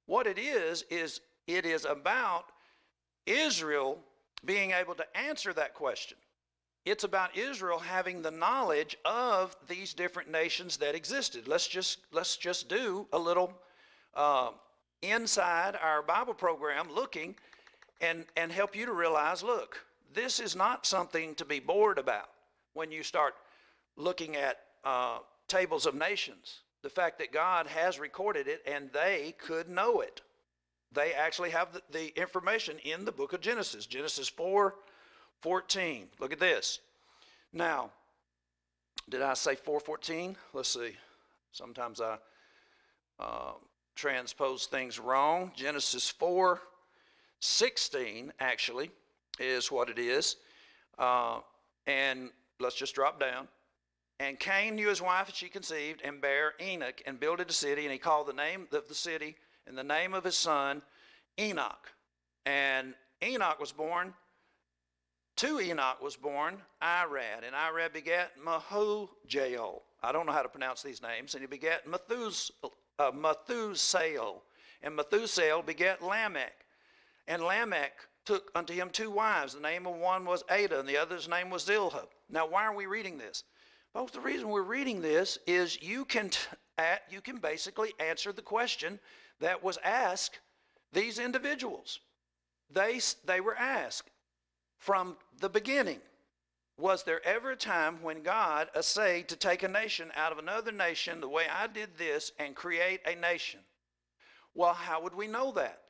What it is it is about Israel being able to answer that question. It's about Israel having the knowledge of these different nations that existed. Let's just do a little inside our Bible program looking and help you to realize, look, this is not something to be bored about when you start looking at tables of nations. The fact that God has recorded it and they could know it. They actually have the information in the book of Genesis. Genesis 4:14. Look at this. Now, did I say 4:14? Let's see. Sometimes I transpose things wrong. Genesis 4:16 actually is what it is. And let's just drop down. And Cain knew his wife, and she conceived and bare Enoch, and builded a city, and he called the name of the city and the name of his son Enoch. And Enoch was born, to Enoch was born Irad, and Irad begat Mahujael. I don't know how to pronounce these names. And he begat Methusael, and Methusael begat Lamech. And Lamech took unto him 2 wives. The name of one was Ada, and the other's name was Zillah. Now, why are we reading this? Folks, the reason we're reading this is you can basically answer the question that was asked these individuals. They were asked from the beginning, was there ever a time when God essayed to take a nation out of another nation the way I did this and create a nation? Well, how would we know that?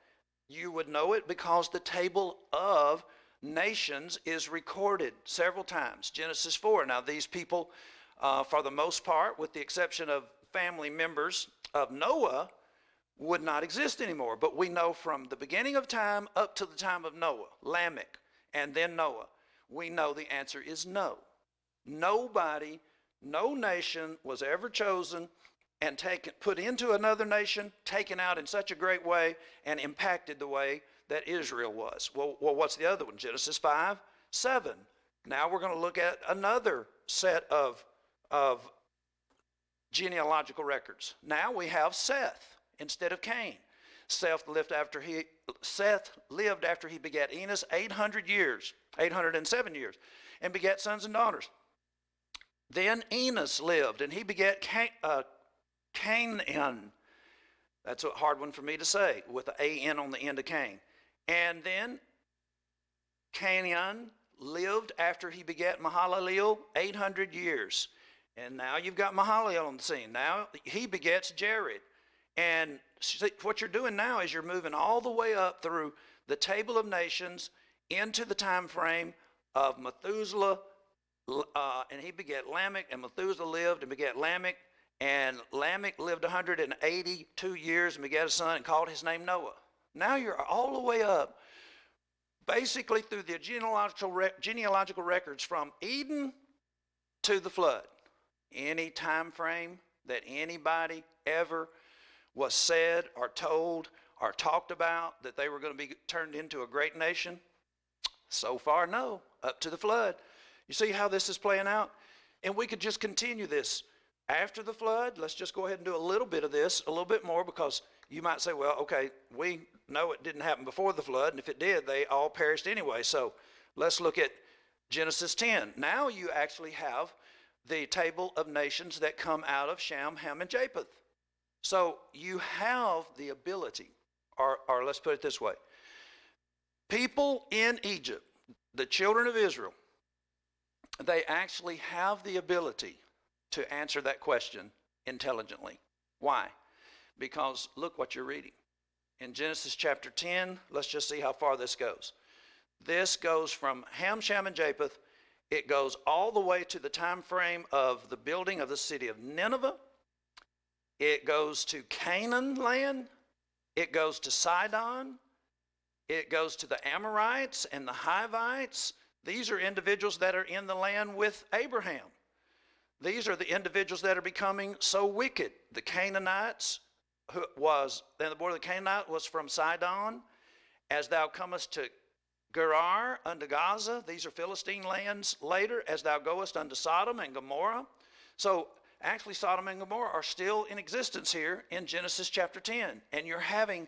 You would know it because the table of nations is recorded several times. Genesis 4. Now, these people, for the most part, with the exception of family members of Noah, would not exist anymore. But we know from the beginning of time up to the time of Noah, Lamech, and then Noah, we know the answer is no. Nobody, no nation was ever chosen and put into another nation, taken out in such a great way, and impacted the way that Israel was. Well, what's the other one? Genesis 5:7. Now we're going to look at another set of genealogical records. Now we have Seth instead of Cain. Seth lived after he begat Enos 807 years, and begat sons and daughters. Then Enos lived, and he begat Canaan. That's a hard one for me to say, with the A-N on the end of Cain. And then Canaan lived after he begat Mahalalel 800 years. And now you've got Mahalalel on the scene. Now he begets Jared. And what you're doing now is you're moving all the way up through the table of nations into the time frame of Methuselah, and he begat Lamech, and Methuselah lived and begat Lamech, and Lamech lived 182 years and begat a son and called his name Noah. Now you're all the way up, basically through the genealogical records from Eden to the flood. any time frame that anybody ever was said or told or talked about that they were going to be turned into a great nation? So far, no, up to the flood. You see how this is playing out? And we could just continue this after the flood. Let's just go ahead and do a little bit of this, a little bit more, because you might say, well, okay, we know it didn't happen before the flood, and if it did, they all perished anyway. So let's look at Genesis 10. Now you actually have the table of nations that come out of Shem, Ham, and Japheth. So you have the ability, or let's put it this way. People in Egypt, the children of Israel, they actually have the ability to answer that question intelligently. Why? Because look what you're reading. In Genesis chapter 10, let's just see how far this goes. This goes from Ham, Shem, and Japheth. It goes all the way to the time frame of the building of the city of Nineveh. It goes to Canaan land. It goes to Sidon. It goes to the Amorites and the Hivites. These are individuals that are in the land with Abraham. These are the individuals that are becoming so wicked. The Canaanites, and the border of the Canaanite was from Sidon. As thou comest to Gerar unto Gaza, these are Philistine lands later, as thou goest unto Sodom and Gomorrah. So actually Sodom and Gomorrah are still in existence here in Genesis chapter 10. And you're having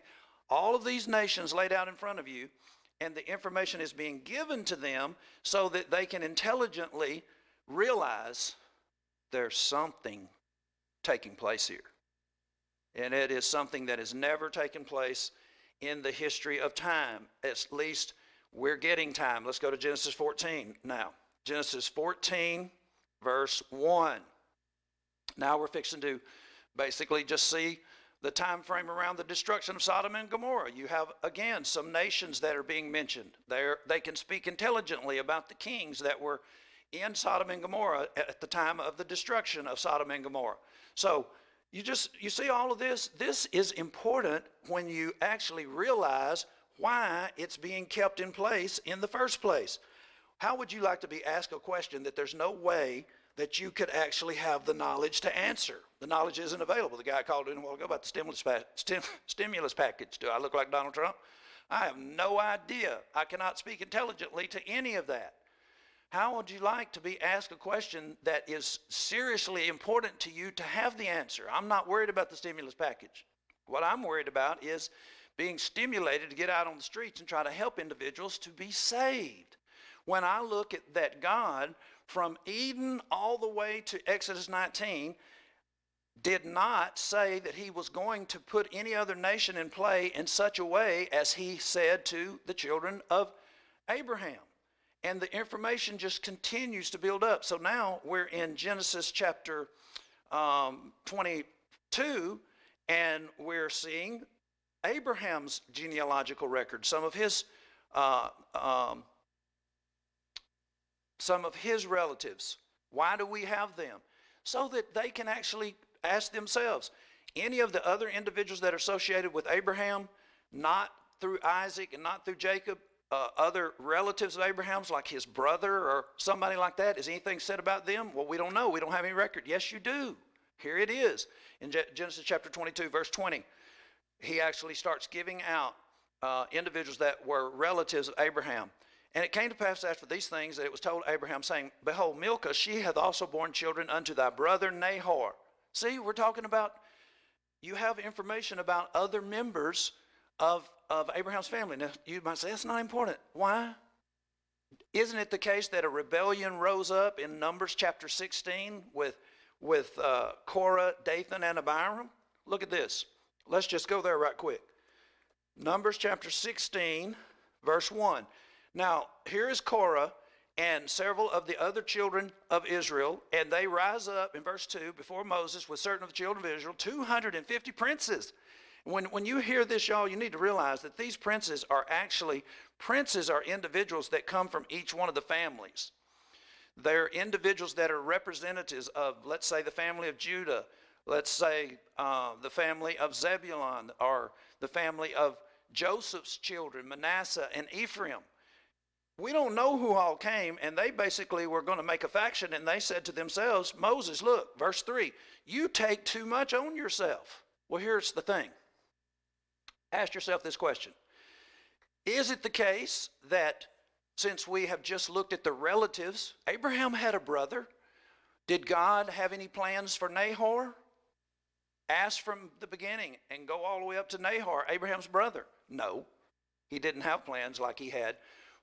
all of these nations laid out in front of you, and the information is being given to them so that they can intelligently realize there's something taking place here. And it is something that has never taken place in the history of time. At least we're getting time. Let's go to Genesis 14 now. Genesis 14, verse 1. Now we're fixing to basically just see the time frame around the destruction of Sodom and Gomorrah. You have, again, some nations that are being mentioned. They can speak intelligently about the kings that were in Sodom and Gomorrah at the time of the destruction of Sodom and Gomorrah. So you see all of this? This is important when you actually realize why it's being kept in place in the first place. How would you like to be asked a question that there's no way that you could actually have the knowledge to answer? The knowledge isn't available. The guy called in a while ago about the stimulus package. Do I look like Donald Trump? I have no idea. I cannot speak intelligently to any of that. How would you like to be asked a question that is seriously important to you to have the answer? I'm not worried about the stimulus package. What I'm worried about is being stimulated to get out on the streets and try to help individuals to be saved. When I look at that God from Eden all the way to Exodus 19 did not say that he was going to put any other nation in play in such a way as he said to the children of Abraham. And the information just continues to build up. So now we're in Genesis chapter 22, and we're seeing Abraham's genealogical record, some of his relatives. Why do we have them? So that they can actually ask themselves, any of the other individuals that are associated with Abraham, not through Isaac and not through Jacob, other relatives of Abraham's, like his brother or somebody like that, is anything said about them? Well, we don't know. We don't have any record. Yes, you do. Here it is in Genesis chapter 22, verse 20. He actually starts giving out individuals that were relatives of Abraham. And it came to pass after these things that it was told Abraham, saying, Behold, Milcah, she hath also borne children unto thy brother Nahor. See, we're talking about, you have information about other members of Abraham's family. Now, you might say, that's not important. Why? Isn't it the case that a rebellion rose up in Numbers chapter 16 with Korah, Dathan, and Abiram? Look at this. Let's just go there right quick. Numbers chapter 16, verse 1. Now, here is Korah and several of the other children of Israel, and they rise up in verse 2 before Moses with certain of the children of Israel, 250 princes. When you hear this, y'all, you need to realize that these princes are individuals that come from each one of the families. They're individuals that are representatives of, let's say, the family of Judah, let's say the family of Zebulun, or the family of Joseph's children, Manasseh and Ephraim. we don't know who all came, and they basically were going to make a faction, and they said to themselves, Moses, look, verse 3, you take too much on yourself. Well, here's the thing. Ask yourself this question. Is it the case that since we have just looked at the relatives, Abraham had a brother? Did God have any plans for Nahor? Ask from the beginning and go all the way up to Nahor, Abraham's brother. No, he didn't have plans like he had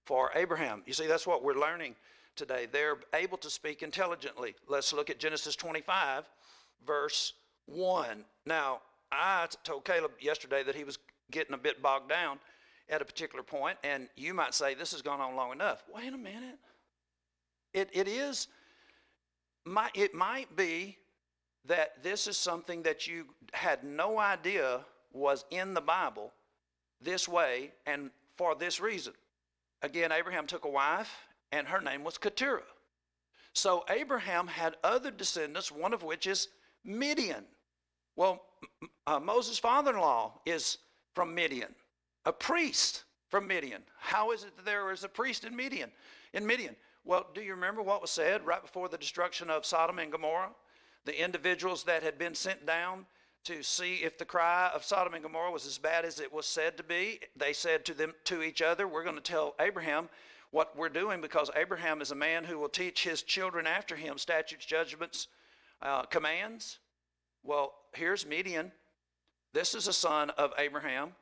for Abraham. You see, that's what we're learning today. They're able to speak intelligently. Let's look at Genesis 25, verse 1. Now, I told Caleb yesterday that he was getting a bit bogged down at a particular point, and you might say, this has gone on long enough. Wait a minute. It might be that this is something that you had no idea was in the Bible this way and for this reason. Again, Abraham took a wife, and her name was Keturah. So Abraham had other descendants, one of which is Midian. Well, Moses' father-in-law is from Midian, a priest from Midian. How is it that there is a priest in Midian? Well, do you remember what was said right before the destruction of Sodom and Gomorrah? The individuals that had been sent down to see if the cry of Sodom and Gomorrah was as bad as it was said to be, they said to each other, we're going to tell Abraham what we're doing, because Abraham is a man who will teach his children after him statutes, judgments, commands. Well, here's Midian. This is a son of Abraham.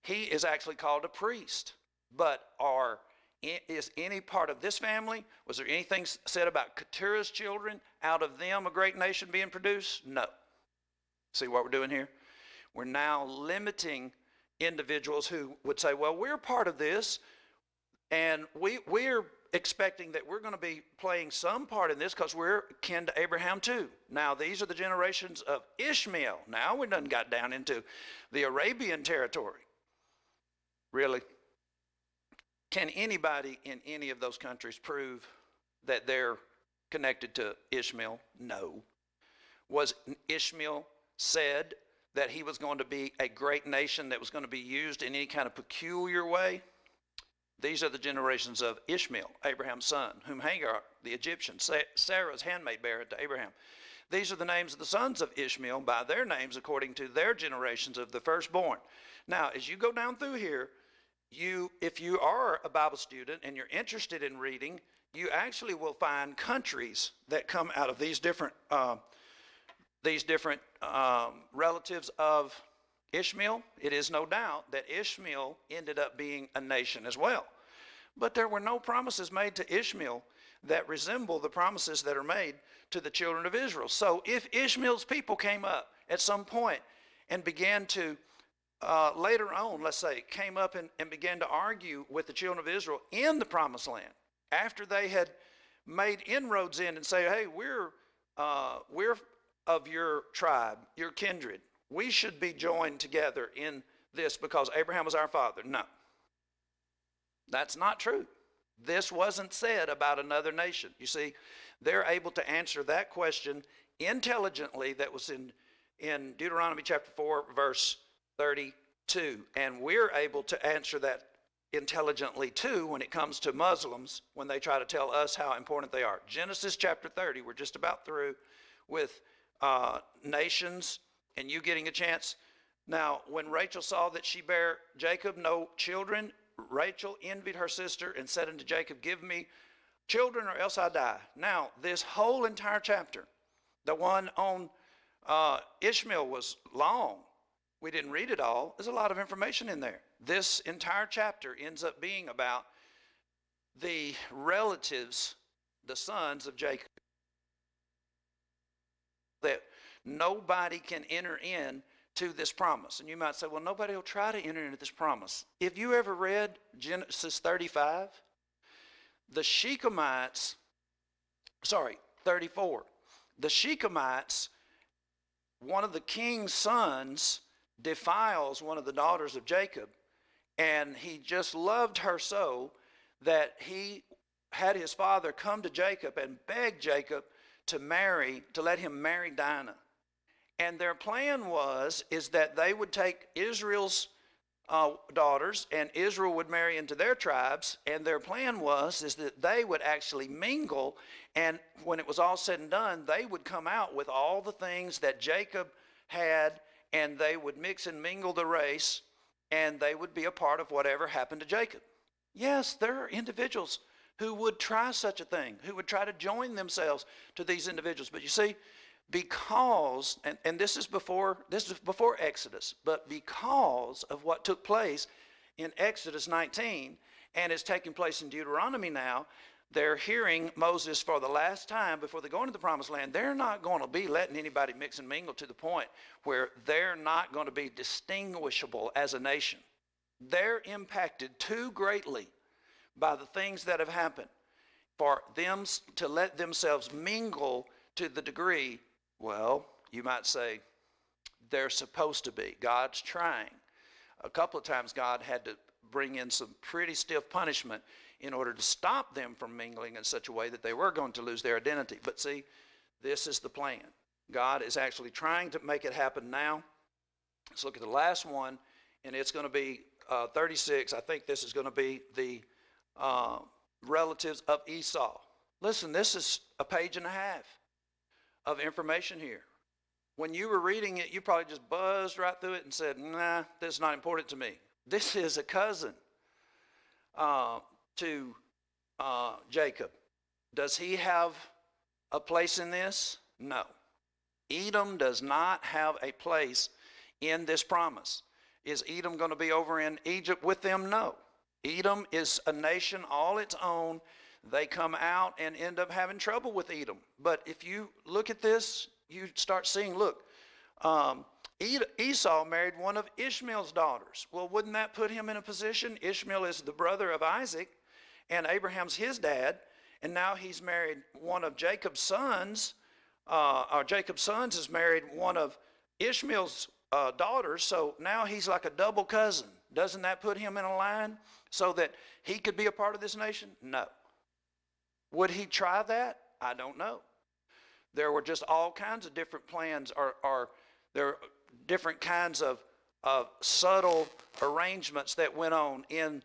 He is actually called a priest. But is any part of this family, was there anything said about Keturah's children, out of them a great nation being produced? No. See what we're doing here? We're now limiting individuals who would say, well, we're part of this, and we're expecting that we're going to be playing some part in this because we're kin to Abraham too. Now, these are the generations of Ishmael. Now we done got down into the Arabian territory. Really? Can anybody in any of those countries prove that they're connected to Ishmael? No. Was Ishmael said that he was going to be a great nation that was going to be used in any kind of peculiar way? These are the generations of Ishmael, Abraham's son, whom Hagar, the Egyptian, Sarah's handmaid, bare to Abraham. These are the names of the sons of Ishmael by their names according to their generations of the firstborn. Now, as you go down through here, if you are a Bible student and you're interested in reading, you actually will find countries that come out of these different relatives of Ishmael. It is no doubt that Ishmael ended up being a nation as well. But there were no promises made to Ishmael that resemble the promises that are made to the children of Israel. So if Ishmael's people came up at some point and began to later on, let's say, came up and began to argue with the children of Israel in the promised land, after they had made inroads in and say, hey, we're of your tribe, your kindred. We should be joined together in this because Abraham was our father. No, that's not true. This wasn't said about another nation. You see, they're able to answer that question intelligently that was in Deuteronomy chapter 4, verse 32. And we're able to answer that intelligently too when it comes to Muslims, when they try to tell us how important they are. Genesis chapter 30, we're just about through with nations and you getting a chance. Now, when Rachel saw that she bare Jacob no children, Rachel envied her sister and said unto Jacob, give me children or else I die. Now, this whole entire chapter, the one on Ishmael, was long. We didn't read it all. There's a lot of information in there. This entire chapter ends up being about the relatives, the sons of Jacob, that nobody can enter in to this promise. And you might say, well, nobody will try to enter into this promise. If you ever read Genesis 35, the Shechemites, 34, the Shechemites, one of the king's sons defiles one of the daughters of Jacob, and he just loved her so that he had his father come to Jacob and beg Jacob to let him marry Dinah. And their plan is that they would take Israel's daughters, and Israel would marry into their tribes, and their plan is that they would actually mingle, and when it was all said and done, they would come out with all the things that Jacob had, and they would mix and mingle the race, and they would be a part of whatever happened to Jacob. Yes, there are individuals who would try such a thing, who would try to join themselves to these individuals. But you see, because, and this is before Exodus, but because of what took place in Exodus 19 and is taking place in Deuteronomy now, they're hearing Moses for the last time before they go into the promised land. They're not going to be letting anybody mix and mingle to the point where they're not going to be distinguishable as a nation. They're impacted too greatly by the things that have happened for them to let themselves mingle to the degree, well, you might say, they're supposed to be. God's trying. A couple of times God had to bring in some pretty stiff punishment in order to stop them from mingling in such a way that they were going to lose their identity. But see, this is the plan. God is actually trying to make it happen now. Let's look at the last one, and it's going to be 36. I think this is going to be the relatives of Esau. Listen, this is a page and a half of information here. When you were reading it, you probably just buzzed right through it and said, nah, this is not important to me. This is a cousin to Jacob. Does he have a place in this? No. Edom does not have a place in this promise. Is Edom going to be over in Egypt with them? No. Edom is a nation all its own. They come out and end up having trouble with Edom. But if you look at this, you start seeing, look, Esau married one of Ishmael's daughters. Well, wouldn't that put him in a position? Ishmael is the brother of Isaac, and Abraham's his dad, and now he's married one of Jacob's sons, or Jacob's sons has married one of Ishmael's daughters, so now he's like a double cousin. Doesn't that put him in a line so that he could be a part of this nation? No. Would he try that? I don't know. There were just all kinds of different plans, or there are different kinds of subtle arrangements that went on in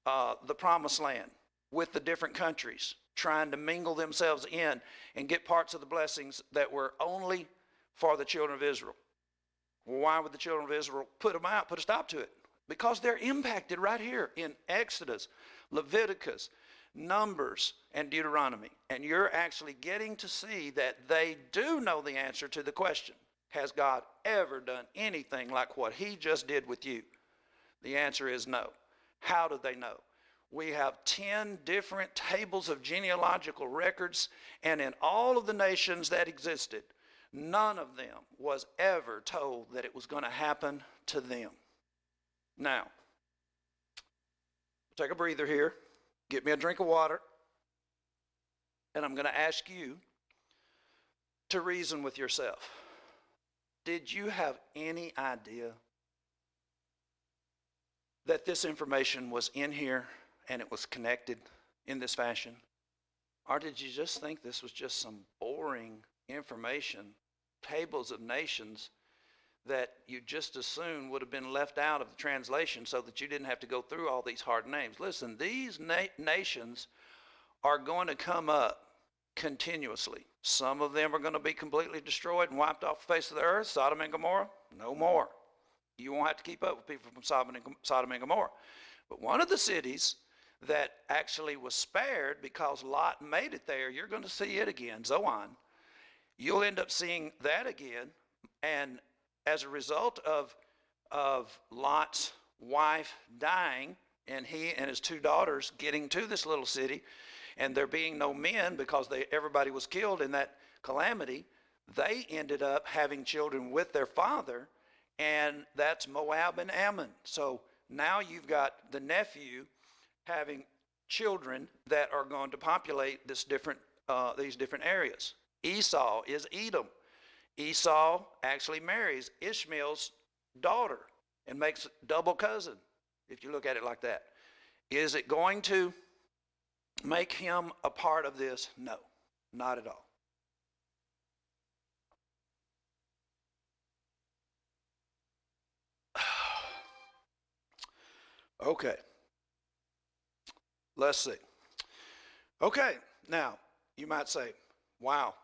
the promised land with the different countries, trying to mingle themselves in and get parts of the blessings that were only for the children of Israel. Why would the children of Israel put them out, put a stop to it? Because they're impacted right here in Exodus, Leviticus, Numbers, and Deuteronomy. And you're actually getting to see that they do know the answer to the question, has God ever done anything like what he just did with you? The answer is no. How do they know? We have 10 different tables of genealogical records, and in all of the nations that existed, none of them was ever told that it was going to happen to them. Now, take a breather here, get me a drink of water, and I'm going to ask you to reason with yourself. Did you have any idea that this information was in here and it was connected in this fashion? Or did you just think this was just some boring information, tables of nations that you just assumed would have been left out of the translation so that you didn't have to go through all these hard names? Listen, these nations are going to come up continuously. Some of them are going to be completely destroyed and wiped off the face of the earth. Sodom and Gomorrah, no more. You won't have to keep up with people from Sodom and Gomorrah. But one of the cities that actually was spared because Lot made it there, you're going to see it again, Zoan. You'll end up seeing that again. And as a result of Lot's wife dying and he and his two daughters getting to this little city, and there being no men because everybody was killed in that calamity, they ended up having children with their father, and that's Moab and Ammon. So now you've got the nephew having children that are going to populate these different areas. Esau is Edom. Esau actually marries Ishmael's daughter and makes double cousin, if you look at it like that. Is it going to make him a part of this? No, not at all. Okay, let's see. Okay, now you might say, wow,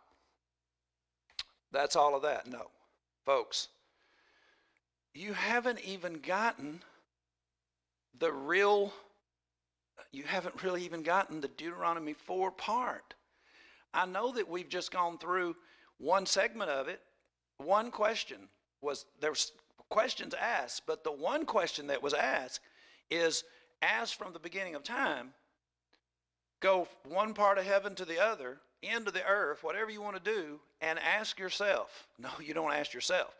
that's all of that. No, folks, you haven't even gotten the real, you haven't really even gotten the Deuteronomy 4 part. I know that we've just gone through one segment of it. One question was, there was questions asked, but the one question that was asked is, as from the beginning of time, go one part of heaven to the other, into the earth, whatever you want to do, and ask yourself. No, you don't ask yourself.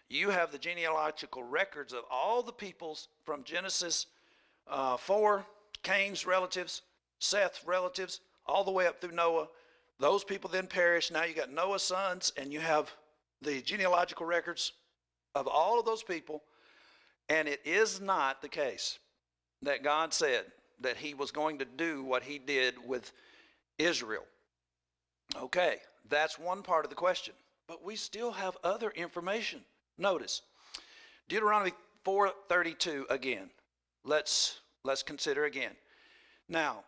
You have the genealogical records of all the peoples from Genesis 4, Cain's relatives, Seth's relatives, all the way up through Noah. Those people then perished. Now you got Noah's sons, and you have the genealogical records of all of those people. And it is not the case that God said that he was going to do what he did with Israel. Okay, that's one part of the question. But we still have other information. Notice, Deuteronomy 4:32 again. Let's consider again. Now,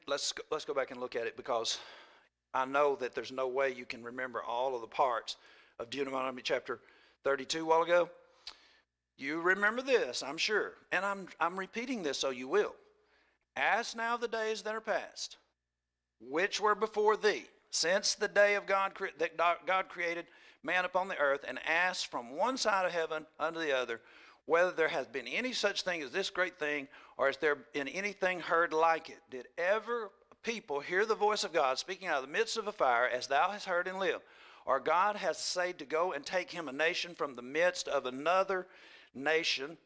let's go back and look at it, because I know that there's no way you can remember all of the parts of Deuteronomy chapter 32 a while ago. You remember this, I'm sure, and I'm repeating this so you will. Ask now the days that are past, which were before thee, since the day of God that God created man upon the earth, and ask from one side of heaven unto the other, whether there has been any such thing as this great thing, or has there been anything heard like it? Did ever people hear the voice of God speaking out of the midst of a fire, as thou hast heard and lived? Or God has said to go and take him a nation from the midst of another nation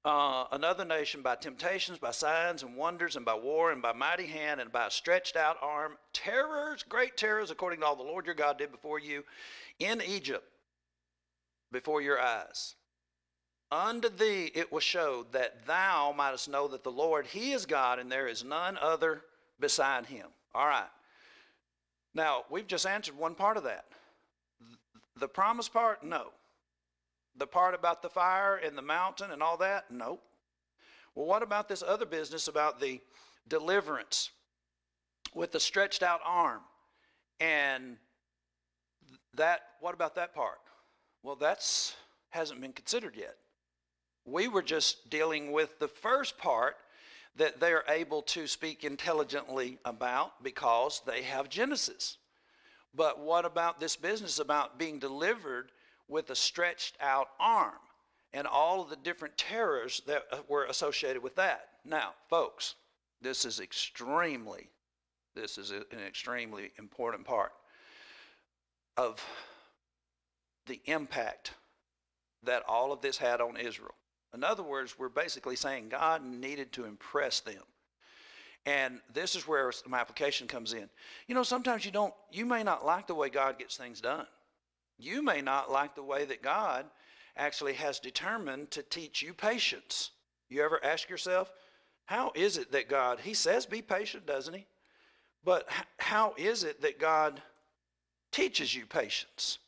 by temptations, by signs and wonders, and by war, and by mighty hand, and by a stretched out arm, terrors, great terrors, according to all the Lord your God did before you in Egypt, before your eyes. Unto thee it was showed, that thou mightest know that the Lord, he is God, and there is none other beside him. All right. Now, we've just answered one part of that. The promise part, no. The part about the fire and the mountain and all that, no. Well, what about this other business about the deliverance with the stretched out arm? And that, what about that part? Well, that's hasn't been considered yet. We were just dealing with the first part, that they're able to speak intelligently about because they have Genesis. But what about this business about being delivered with a stretched out arm and all of the different terrors that were associated with that? Now, folks, this is an extremely important part of the impact that all of this had on Israel. In other words, we're basically saying God needed to impress them. And this is where my application comes in. You know, sometimes you may not like the way God gets things done. You may not like the way that God actually has determined to teach you patience. You ever ask yourself, how is it that God, he says be patient, doesn't he? But how is it that God teaches you patience?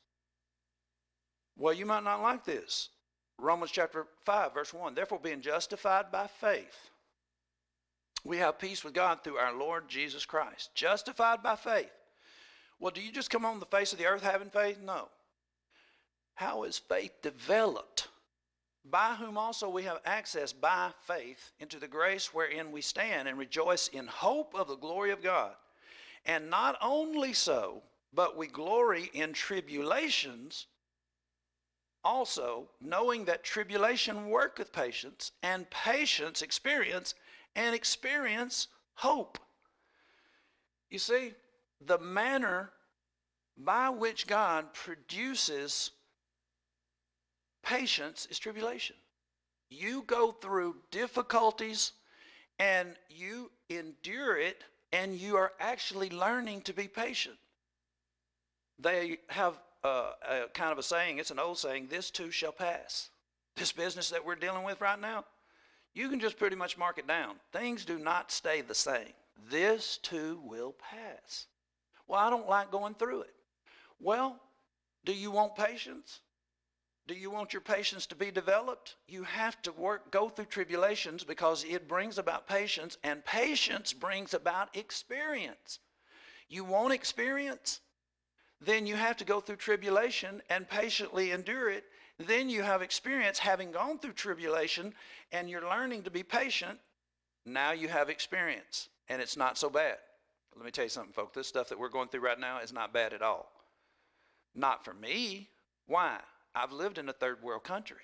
Well, you might not like this. Romans chapter 5, verse 1, therefore being justified by faith, we have peace with God through our Lord Jesus Christ. Justified by faith. Well, do you just come on the face of the earth having faith? No. How is faith developed? By whom also we have access by faith into the grace wherein we stand and rejoice in hope of the glory of God. And not only so, but we glory in tribulations also, knowing that tribulation worketh patience, and patience experience, and experience hope. You see, the manner by which God produces patience is tribulation. You go through difficulties and you endure it, and you are actually learning to be patient. They have a kind of a saying, it's an old saying, this too shall pass. This business that we're dealing with right now, you can just pretty much mark it down. Things do not stay the same. This too will pass. Well, I don't like going through it. Well, do you want patience? Do you want your patience to be developed? You have to go through tribulations because it brings about patience, and patience brings about experience. You want experience? Then you have to go through tribulation and patiently endure it. Then you have experience having gone through tribulation, and you're learning to be patient. Now you have experience, and it's not so bad. Let me tell you something, folks. This stuff that we're going through right now is not bad at all. Not for me. Why? I've lived in a third world country.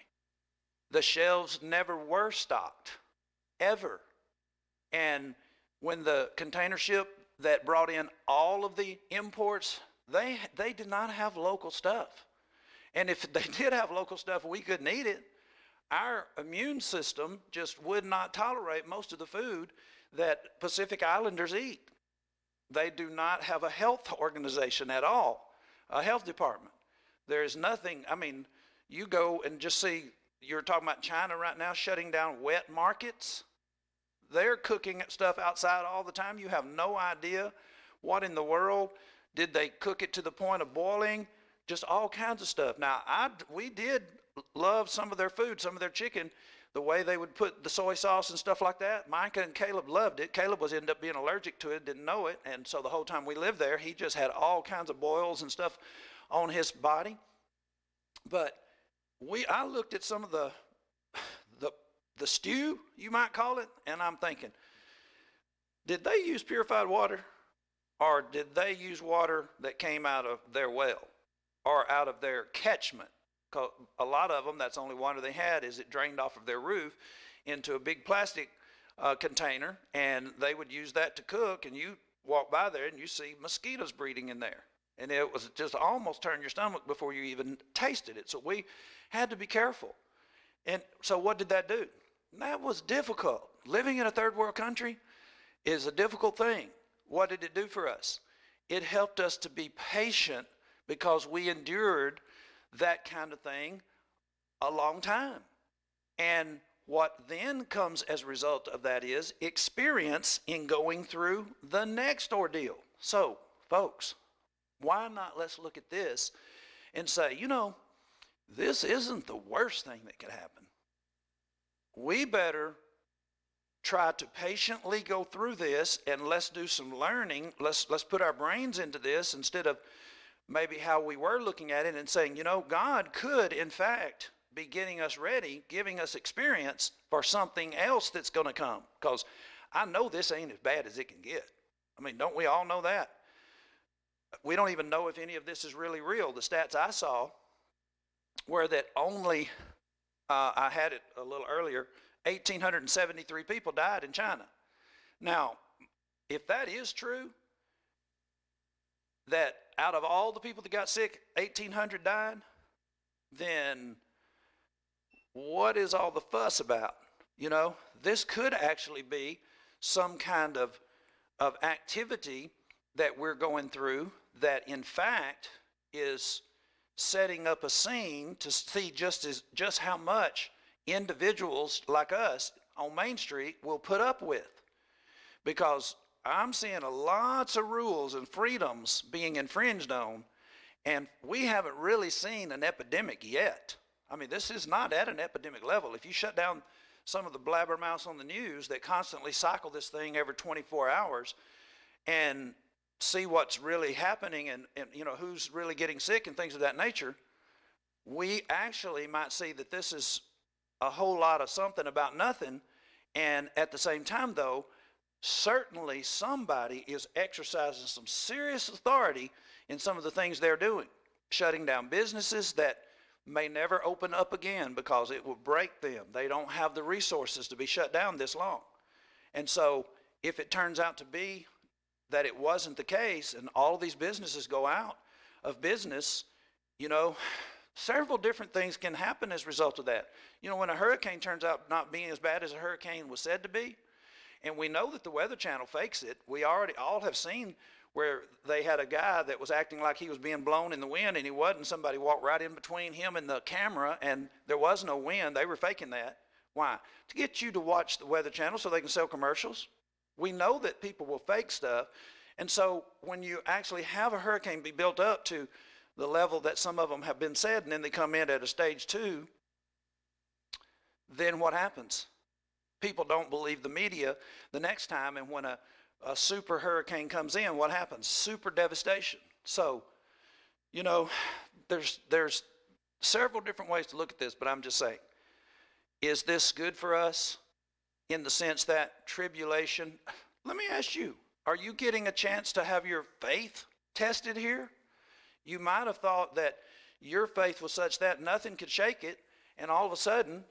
The shelves never were stocked, ever. And when the container ship that brought in all of the imports, they did not have local stuff. And if they did have local stuff, we couldn't eat it. Our immune system just would not tolerate most of the food that Pacific Islanders eat. They do not have a health organization at all, a health department. There is nothing. I mean, you go and just see, you're talking about China right now shutting down wet markets. They're cooking stuff outside all the time. You have no idea what in the world. Did they cook it to the point of boiling? Just all kinds of stuff. Now, we did love some of their food, some of their chicken, the way they would put the soy sauce and stuff like that. Micah and Caleb loved it. Caleb ended up being allergic to it, didn't know it, and so the whole time we lived there, he just had all kinds of boils and stuff on his body. But I looked at some of the stew, you might call it, and I'm thinking, did they use purified water, or did they use water that came out of their well or out of their catchment? 'Cause a lot of them, that's the only water they had, is it drained off of their roof into a big plastic container, and they would use that to cook, and you walk by there and you see mosquitoes breeding in there. And it was just almost turn your stomach before you even tasted it. So we had to be careful. And so what did that do? That was difficult. Living in a third world country is a difficult thing. What did it do for us? It helped us to be patient because we endured that kind of thing a long time. And what then comes as a result of that is experience in going through the next ordeal. So, folks, why not let's look at this and say, this isn't the worst thing that could happen. We better try to patiently go through this, and let's do some learning. Let's put our brains into this instead of maybe how we were looking at it and saying, God could, in fact, be getting us ready, giving us experience for something else that's going to come. Because I know this ain't as bad as it can get. I mean, don't we all know that? We don't even know if any of this is really real. The stats I saw were that only, I had it a little earlier, 1,873 people died in China. Now, if that is true, that out of all the people that got sick, 1,800 died, then what is all the fuss about? This could actually be some kind of activity that we're going through that in fact is setting up a scene to see just how much individuals like us on Main Street will put up with. Because I'm seeing lots of rules and freedoms being infringed on, and we haven't really seen an epidemic yet. I mean, this is not at an epidemic level. If you shut down some of the blabbermouths on the news that constantly cycle this thing every 24 hours and see what's really happening and who's really getting sick and things of that nature, we actually might see that this is a whole lot of something about nothing. And at the same time, though, certainly somebody is exercising some serious authority in some of the things they're doing, shutting down businesses that may never open up again because it will break them. They don't have the resources to be shut down this long. And so if it turns out to be that it wasn't the case and all these businesses go out of business, several different things can happen as a result of that. When a hurricane turns out not being as bad as a hurricane was said to be, and we know that the Weather Channel fakes it. We already all have seen where they had a guy that was acting like he was being blown in the wind, and he wasn't. Somebody walked right in between him and the camera, and there was no wind. They were faking that. Why? To get you to watch the Weather Channel so they can sell commercials. We know that people will fake stuff. And so when you actually have a hurricane be built up to the level that some of them have been said, and then they come in at a stage 2, then what happens? People don't believe the media the next time, and when a super hurricane comes in, what happens? Super devastation. So, you know, there's several different ways to look at this, but I'm just saying, is this good for us in the sense that tribulation? Let me ask you, are you getting a chance to have your faith tested here? You might have thought that your faith was such that nothing could shake it, and all of a sudden,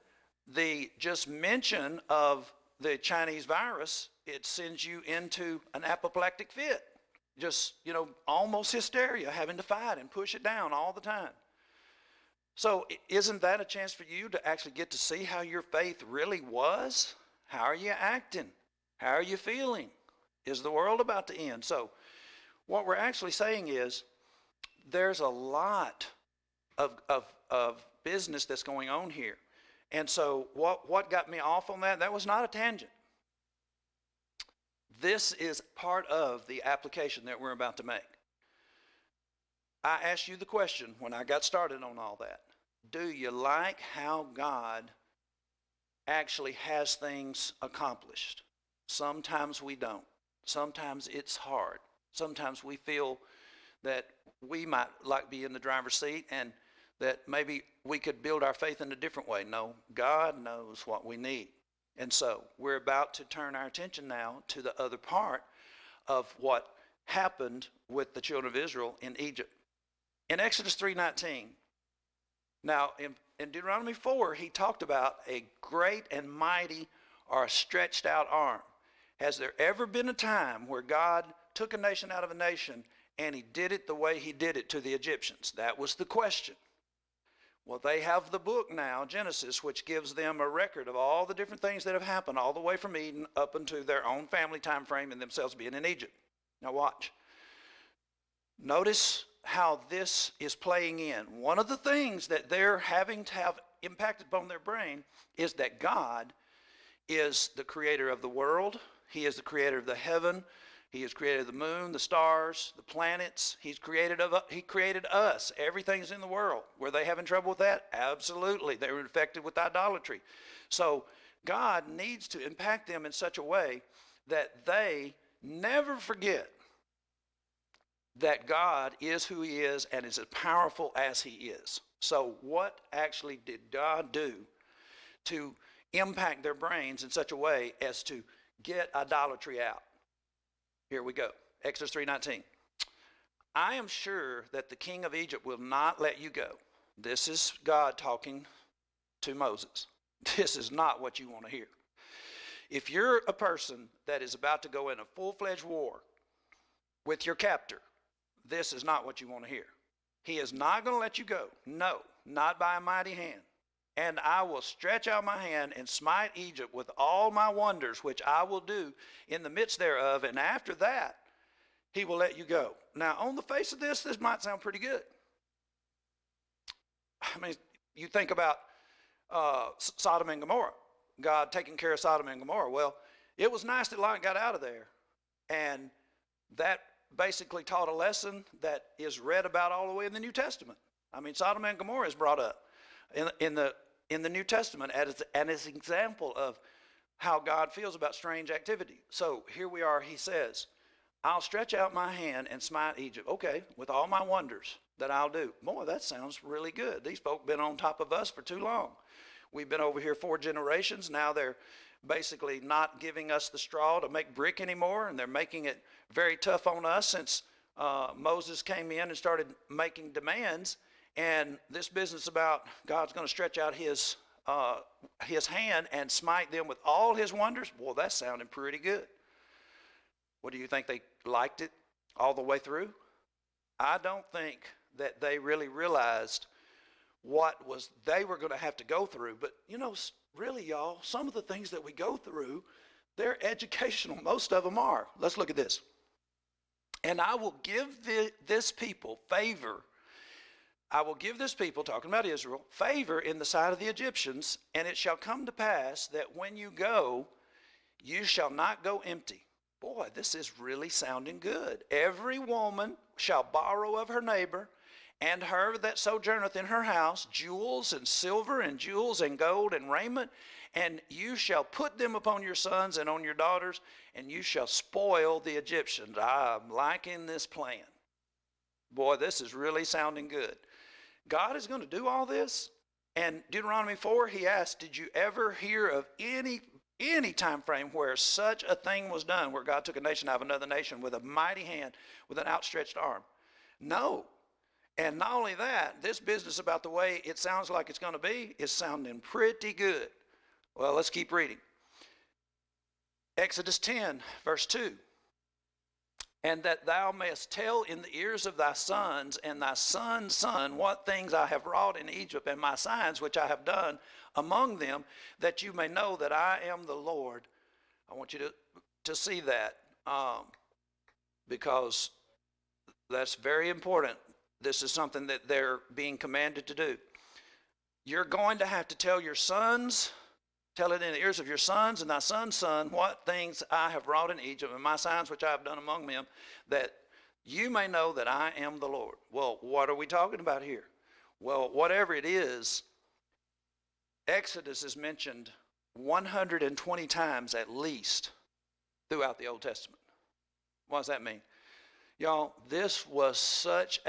the just mention of the Chinese virus, it sends you into an apoplectic fit. Just, almost hysteria, having to fight and push it down all the time. So isn't that a chance for you to actually get to see how your faith really was? How are you acting? How are you feeling? Is the world about to end? So what we're actually saying is there's a lot of business that's going on here. And so what got me off on that was not a tangent. This is part of the application that we're about to make. I asked you the question when I got started on all that. Do you like how God actually has things accomplished? Sometimes we don't. Sometimes it's hard. Sometimes we feel that we might like be in the driver's seat and that maybe we could build our faith in a different way. No, God knows what we need. And so we're about to turn our attention now to the other part of what happened with the children of Israel in Egypt. In Exodus 3:19, now in Deuteronomy 4, he talked about a great and mighty or a stretched out arm. Has there ever been a time where God took a nation out of a nation and he did it the way he did it to the Egyptians? That was the question. Well, they have the book now, Genesis, which gives them a record of all the different things that have happened all the way from Eden up into their own family time frame and themselves being in Egypt. Now watch. Notice how this is playing in. One of the things that they're having to have impacted upon their brain is that God is the creator of the world. He is the creator of the heaven. He has created the moon, the stars, the planets. He created us. Everything's in the world. Were they having trouble with that? Absolutely. They were infected with idolatry. So God needs to impact them in such a way that they never forget that God is who he is and is as powerful as he is. So what actually did God do to impact their brains in such a way as to get idolatry out? Here we go. Exodus 3:19. I am sure that the king of Egypt will not let you go. This is God talking to Moses. This is not what you want to hear. If you're a person that is about to go in a full-fledged war with your captor, this is not what you want to hear. He is not going to let you go. No, not by a mighty hand. And I will stretch out my hand and smite Egypt with all my wonders, which I will do in the midst thereof. And after that, he will let you go. Now, on the face of this might sound pretty good. I mean, you think about Sodom and Gomorrah, God taking care of Sodom and Gomorrah. Well, it was nice that Lot got out of there. And that basically taught a lesson that is read about all the way in the New Testament. I mean, Sodom and Gomorrah is brought up in the New Testament as an example of how God feels about strange activity. So here we are, he says, I'll stretch out my hand and smite Egypt. Okay, with all my wonders that I'll do. Boy, that sounds really good. These folk been on top of us for too long. We've been over here 4 generations. Now they're basically not giving us the straw to make brick anymore, and they're making it very tough on us since Moses came in and started making demands. And this business about God's going to stretch out his hand and smite them with all his wonders, boy, that's sounding pretty good. What do you think, they liked it all the way through? I don't think that they really realized what they were going to have to go through. But, really, y'all, some of the things that we go through, they're educational. Most of them are. Let's look at this. And I will give this people favor. I will give this people, talking about Israel, favor in the sight of the Egyptians, and it shall come to pass that when you go, you shall not go empty. Boy, this is really sounding good. Every woman shall borrow of her neighbor, and her that sojourneth in her house, jewels and silver and jewels and gold and raiment, and you shall put them upon your sons and on your daughters, and you shall spoil the Egyptians. I'm liking this plan. Boy, this is really sounding good. God is going to do all this. And Deuteronomy 4, he asked, did you ever hear of any time frame where such a thing was done, where God took a nation out of another nation with a mighty hand, with an outstretched arm? No. And not only that, this business about the way it sounds like it's going to be is sounding pretty good. Well, let's keep reading. Exodus 10, verse 2. And that thou mayest tell in the ears of thy sons and thy son's son what things I have wrought in Egypt, and my signs which I have done among them, that you may know that I am the Lord. I want you to see that because that's very important. This is something that they're being commanded to do. You're going to have to tell your sons, tell it in the ears of your sons and thy son's son, what things I have wrought in Egypt, and my signs which I have done among them, that you may know that I am the Lord. Well, what are we talking about here? Well, whatever it is, Exodus is mentioned 120 times at least throughout the Old Testament. What does that mean? Y'all, this was such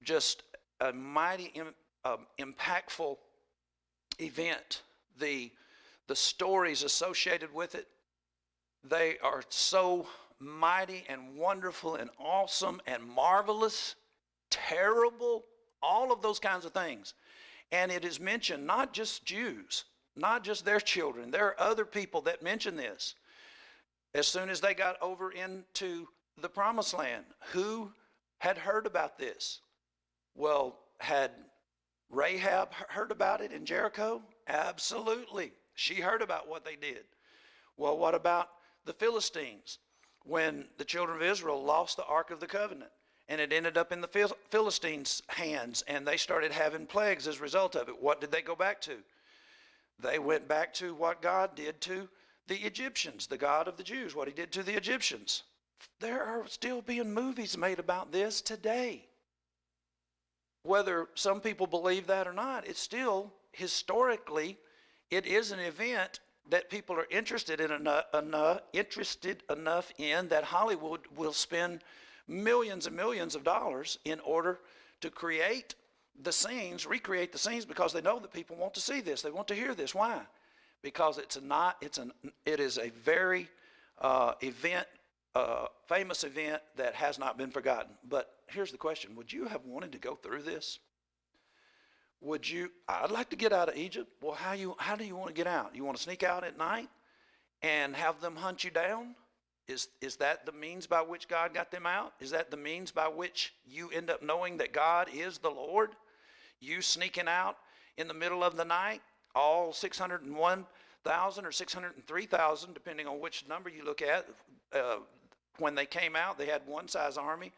just a mighty, impactful event. The stories associated with it, they are so mighty and wonderful and awesome and marvelous, terrible, all of those kinds of things. And it is mentioned not just Jews, not just their children. There are other people that mention this. As soon as they got over into the Promised Land, who had heard about this? Well, had Rahab heard about it in Jericho? Absolutely. She heard about what they did. Well, what about the Philistines? When the children of Israel lost the Ark of the Covenant, and it ended up in the Philistines' hands, and they started having plagues as a result of it. What did they go back to? They went back to what God did to the Egyptians, the God of the Jews, what he did to the Egyptians. There are still being movies made about this today. Whether some people believe that or not, it's still, historically, it is an event that people are interested enough in that Hollywood will spend millions and millions of dollars in order to create the scenes, recreate the scenes, because they know that people want to see this. They want to hear this. Why? Because it is a very famous event that has not been forgotten. But here's the question: would you have wanted to go through this? Would you? I'd like to get out of Egypt. Well, how do you want to get out? You want to sneak out at night and have them hunt you down? Is that the means by which God got them out? Is that the means by which you end up knowing that God is the Lord? You sneaking out in the middle of the night, all 601,000 or 603,000, depending on which number you look at. When they came out, they had one size army.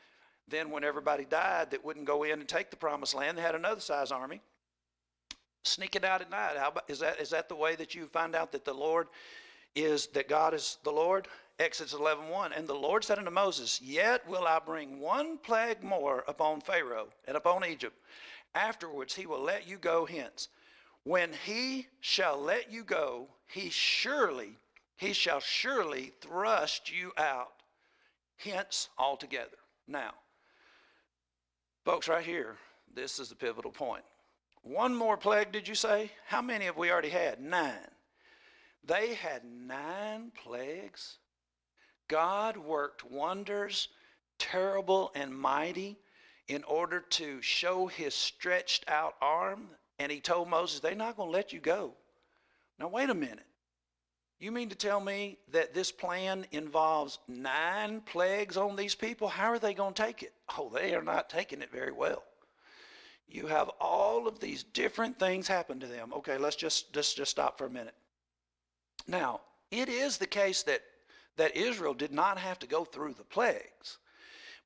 Then when everybody died that wouldn't go in and take the Promised Land, they had another size army. Sneaking out at night. Is that the way that you find out that that God is the Lord? Exodus 11:1. And the Lord said unto Moses, Yet will I bring one plague more upon Pharaoh and upon Egypt. Afterwards he will let you go hence. When he shall let you go, he shall surely thrust you out hence altogether. Now, folks, right here, this is the pivotal point. One more plague, did you say? How many have we already had? 9. They had 9 plagues. God worked wonders, terrible and mighty, in order to show his stretched out arm. And he told Moses, they're not going to let you go. Now, wait a minute. You mean to tell me that this plan involves 9 plagues on these people? How are they going to take it? Oh, they are not taking it very well. You have all of these different things happen to them. Okay, let's just stop for a minute. Now, it is the case that Israel did not have to go through the plagues,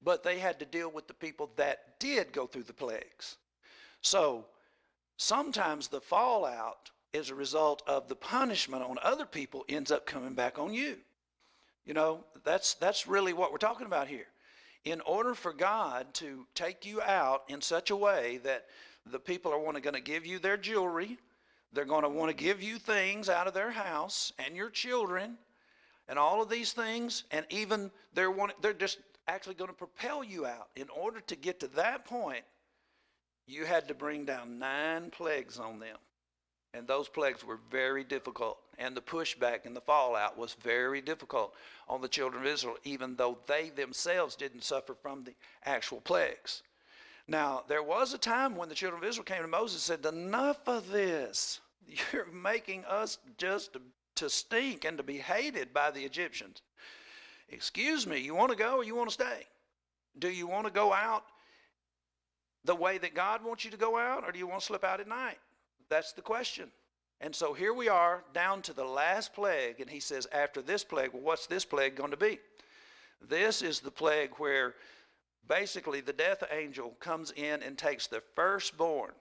but they had to deal with the people that did go through the plagues. So sometimes the fallout as a result of the punishment on other people ends up coming back on you. You know, that's really what we're talking about here. in order for God to take you out in such a way that the people are going to give you their jewelry, they're going to want to give you things out of their house and your children and all of these things, and even they're just actually going to propel you out. In order to get to that point, you had to bring down 9 plagues on them. And those plagues were very difficult. And the pushback and the fallout was very difficult on the children of Israel, even though they themselves didn't suffer from the actual plagues. Now, there was a time when the children of Israel came to Moses and said, enough of this. You're making us just to stink and to be hated by the Egyptians. Excuse me, you want to go or you want to stay? Do you want to go out the way that God wants you to go out, or do you want to slip out at night? That's the question. And so here we are down to the last plague, and he says after this plague, well, what's this plague going to be? This is the plague where basically the death angel comes in and takes the firstborn.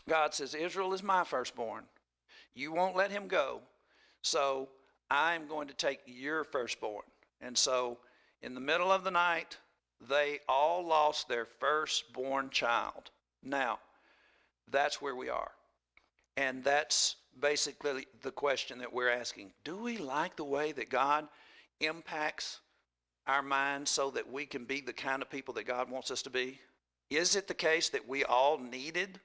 God says, Israel is my firstborn. You won't let him go, so I'm going to take your firstborn. And so in the middle of the night, they all lost their firstborn child. Now, that's where we are. And that's basically the question that we're asking. Do we like the way that God impacts our minds so that we can be the kind of people that God wants us to be? Is it the case that we all needed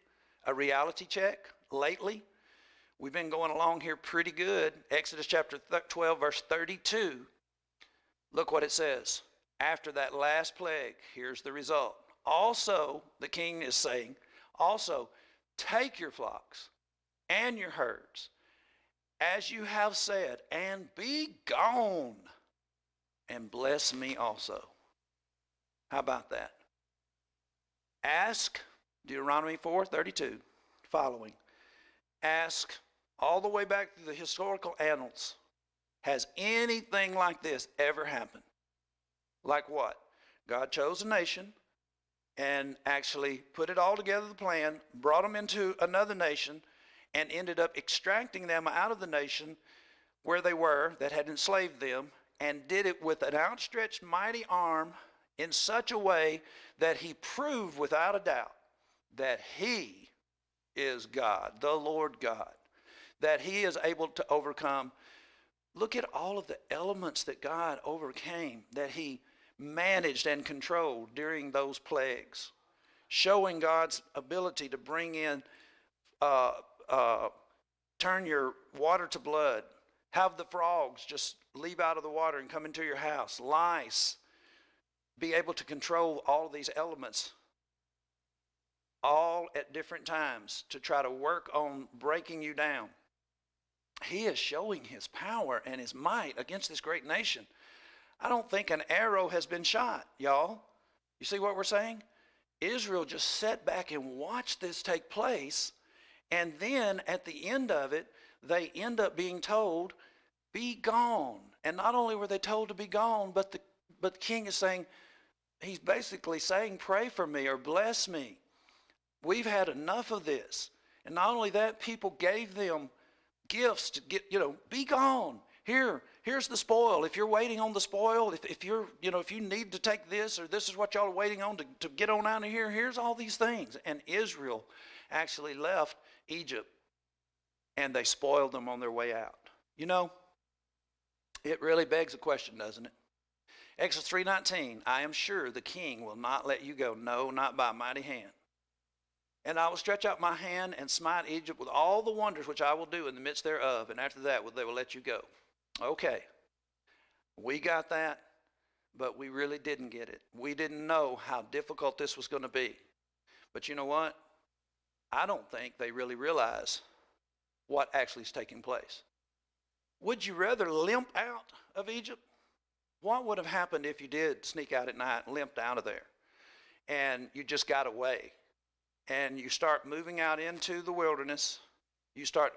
a reality check lately? We've been going along here pretty good. Exodus chapter 12, verse 32. Look what it says. After that last plague, here's the result. Also, the king is saying, also, take your flocks and your herds, as you have said, and be gone, and bless me also. How about that? Ask, Deuteronomy 4:32, following. Ask all the way back through the historical annals, has anything like this ever happened? Like what? God chose a nation and actually put it all together, the plan, brought them into another nation, and ended up extracting them out of the nation where they were that had enslaved them, and did it with an outstretched mighty arm in such a way that he proved without a doubt that he is God, the Lord God, that he is able to overcome. Look at all of the elements that God overcame, that he managed and controlled during those plagues, showing God's ability to bring in, turn your water to blood, have the frogs just leave out of the water and come into your house, lice, be able to control all of these elements, all at different times to try to work on breaking you down. He is showing his power and his might against this great nation. I don't think an arrow has been shot, y'all. You see what we're saying? Israel just sat back and watched this take place, and then at the end of it, they end up being told, be gone. And not only were they told to be gone, but the king is saying, he's basically saying, pray for me or bless me. We've had enough of this. And not only that, people gave them gifts to get, be gone. Here's the spoil. If you're waiting on the spoil, if you're, if you need to take this, or this is what y'all are waiting on to get on out of here, here's all these things. And Israel actually left Egypt, and they spoiled them on their way out. It really begs a question, doesn't it? Exodus 3:19, I am sure the king will not let you go, no, not by a mighty hand. And I will stretch out my hand and smite Egypt with all the wonders which I will do in the midst thereof, and after that they will let you go. Okay, we got that, but we really didn't get it. We didn't know how difficult this was going to be. But you know what? I don't think they really realize what actually is taking place. Would you rather limp out of Egypt? What would have happened if you did sneak out at night and limped out of there and you just got away and you start moving out into the wilderness? You start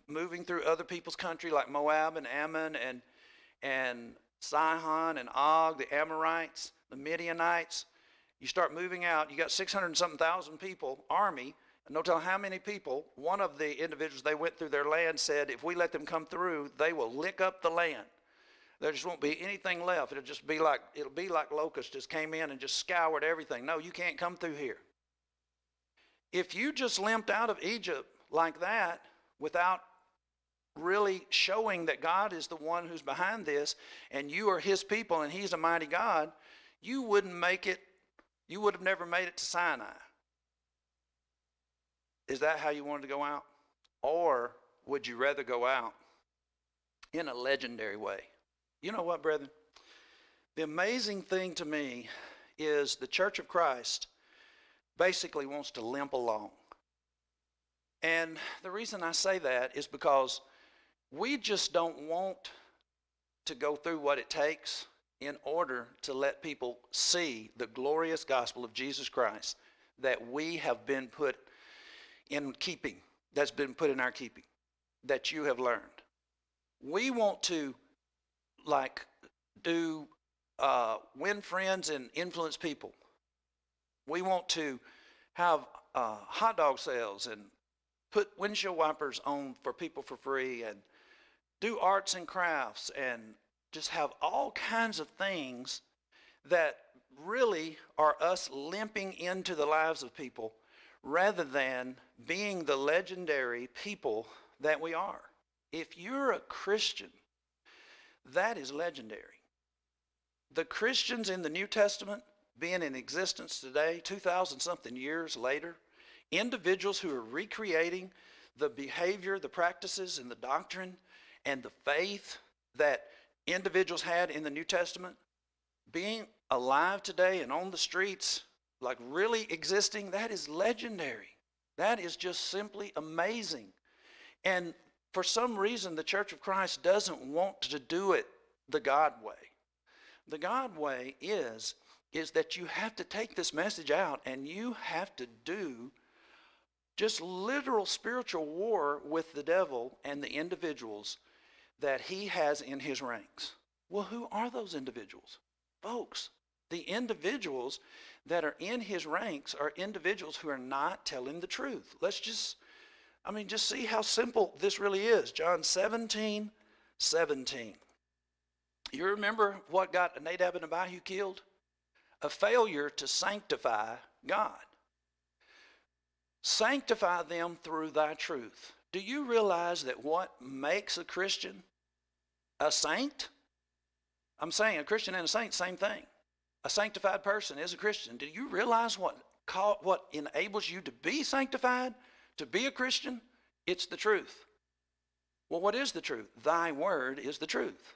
moving through other people's country like Moab and Ammon and Sihon and Og, the Amorites, the Midianites. You start moving out. You got 600 and something thousand people, army, and no telling how many people. One of the individuals they went through their land said, if we let them come through, they will lick up the land. There just won't be anything left. It'll be like locusts just came in and just scoured everything. No, you can't come through here. If you just limped out of Egypt like that without really showing that God is the one who's behind this and you are his people and he's a mighty God, you wouldn't make it. You would have never made it to Sinai. Is that how you wanted to go out? Or would you rather go out in a legendary way? You know what, brethren? The amazing thing to me is the Church of Christ basically wants to limp along. And the reason I say that is because we just don't want to go through what it takes in order to let people see the glorious gospel of Jesus Christ that we have been put in keeping, that's been put in our keeping, that you have learned. We want to win friends and influence people. We want to have hot dog sales and put windshield wipers on for people for free and do arts and crafts and just have all kinds of things that really are us limping into the lives of people rather than being the legendary people that we are. If you're a Christian, that is legendary. The Christians in the New Testament being in existence today, 2,000 something years later, individuals who are recreating the behavior, the practices, and the doctrine and the faith that individuals had in the New Testament, being alive today and on the streets, like really existing, that is legendary. That is just simply amazing. And for some reason, the Church of Christ doesn't want to do it the God way. The God way is that you have to take this message out and you have to do just literal spiritual war with the devil and the individuals that he has in his ranks. Well, who are those individuals? Folks, the individuals that are in his ranks are individuals who are not telling the truth. Just see how simple this really is. John 17:17. You remember what got Nadab and Abihu killed? A failure to sanctify God. Sanctify them through thy truth. Do you realize that what makes a Christian a saint? I'm saying a Christian and a saint, same thing. A sanctified person is a Christian. Do you realize what enables you to be sanctified, to be a Christian? It's the truth. Well, what is the truth? Thy word is the truth.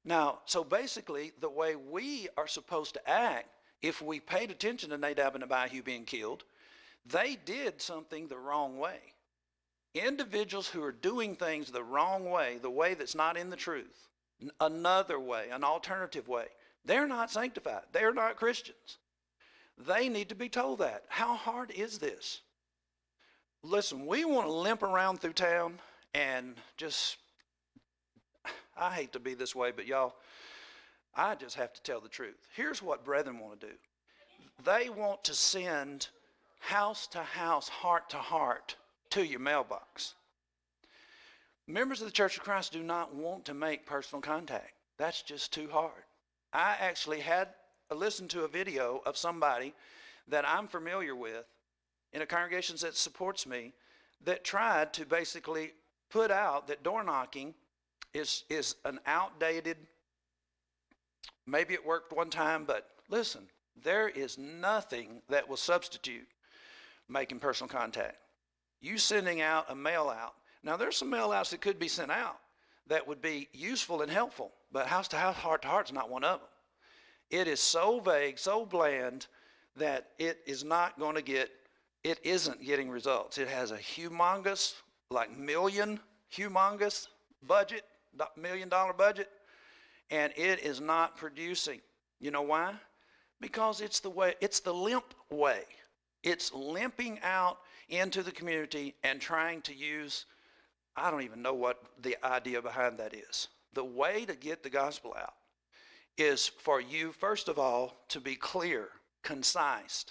Now, so basically, the way we are supposed to act, if we paid attention to Nadab and Abihu being killed, they did something the wrong way. Individuals who are doing things the wrong way, the way that's not in the truth, another way, an alternative way, they're not sanctified. They're not Christians. They need to be told that. How hard is this? Listen, we want to limp around through town and just, I hate to be this way, but y'all, I just have to tell the truth. Here's what brethren want to do. They want to send house to house, heart to heart to your mailbox. Members of the Church of Christ do not want to make personal contact. That's just too hard. I actually had listened to a video of somebody that I'm familiar with in a congregation that supports me that tried to basically put out that door knocking is an outdated, maybe it worked one time, but listen, there is nothing that will substitute making personal contact. You sending out a mail out. Now there's some mail outs that could be sent out that would be useful and helpful, but house to house, heart to heart is not one of them. It is so vague, so bland that it isn't getting results. It has a humongous, humongous budget, $1 million budget, and it is not producing. You know why? Because it's the limp way. It's limping out into the community and trying to use, I don't even know what the idea behind that is. The way to get the gospel out is for you, first of all, to be clear, concise.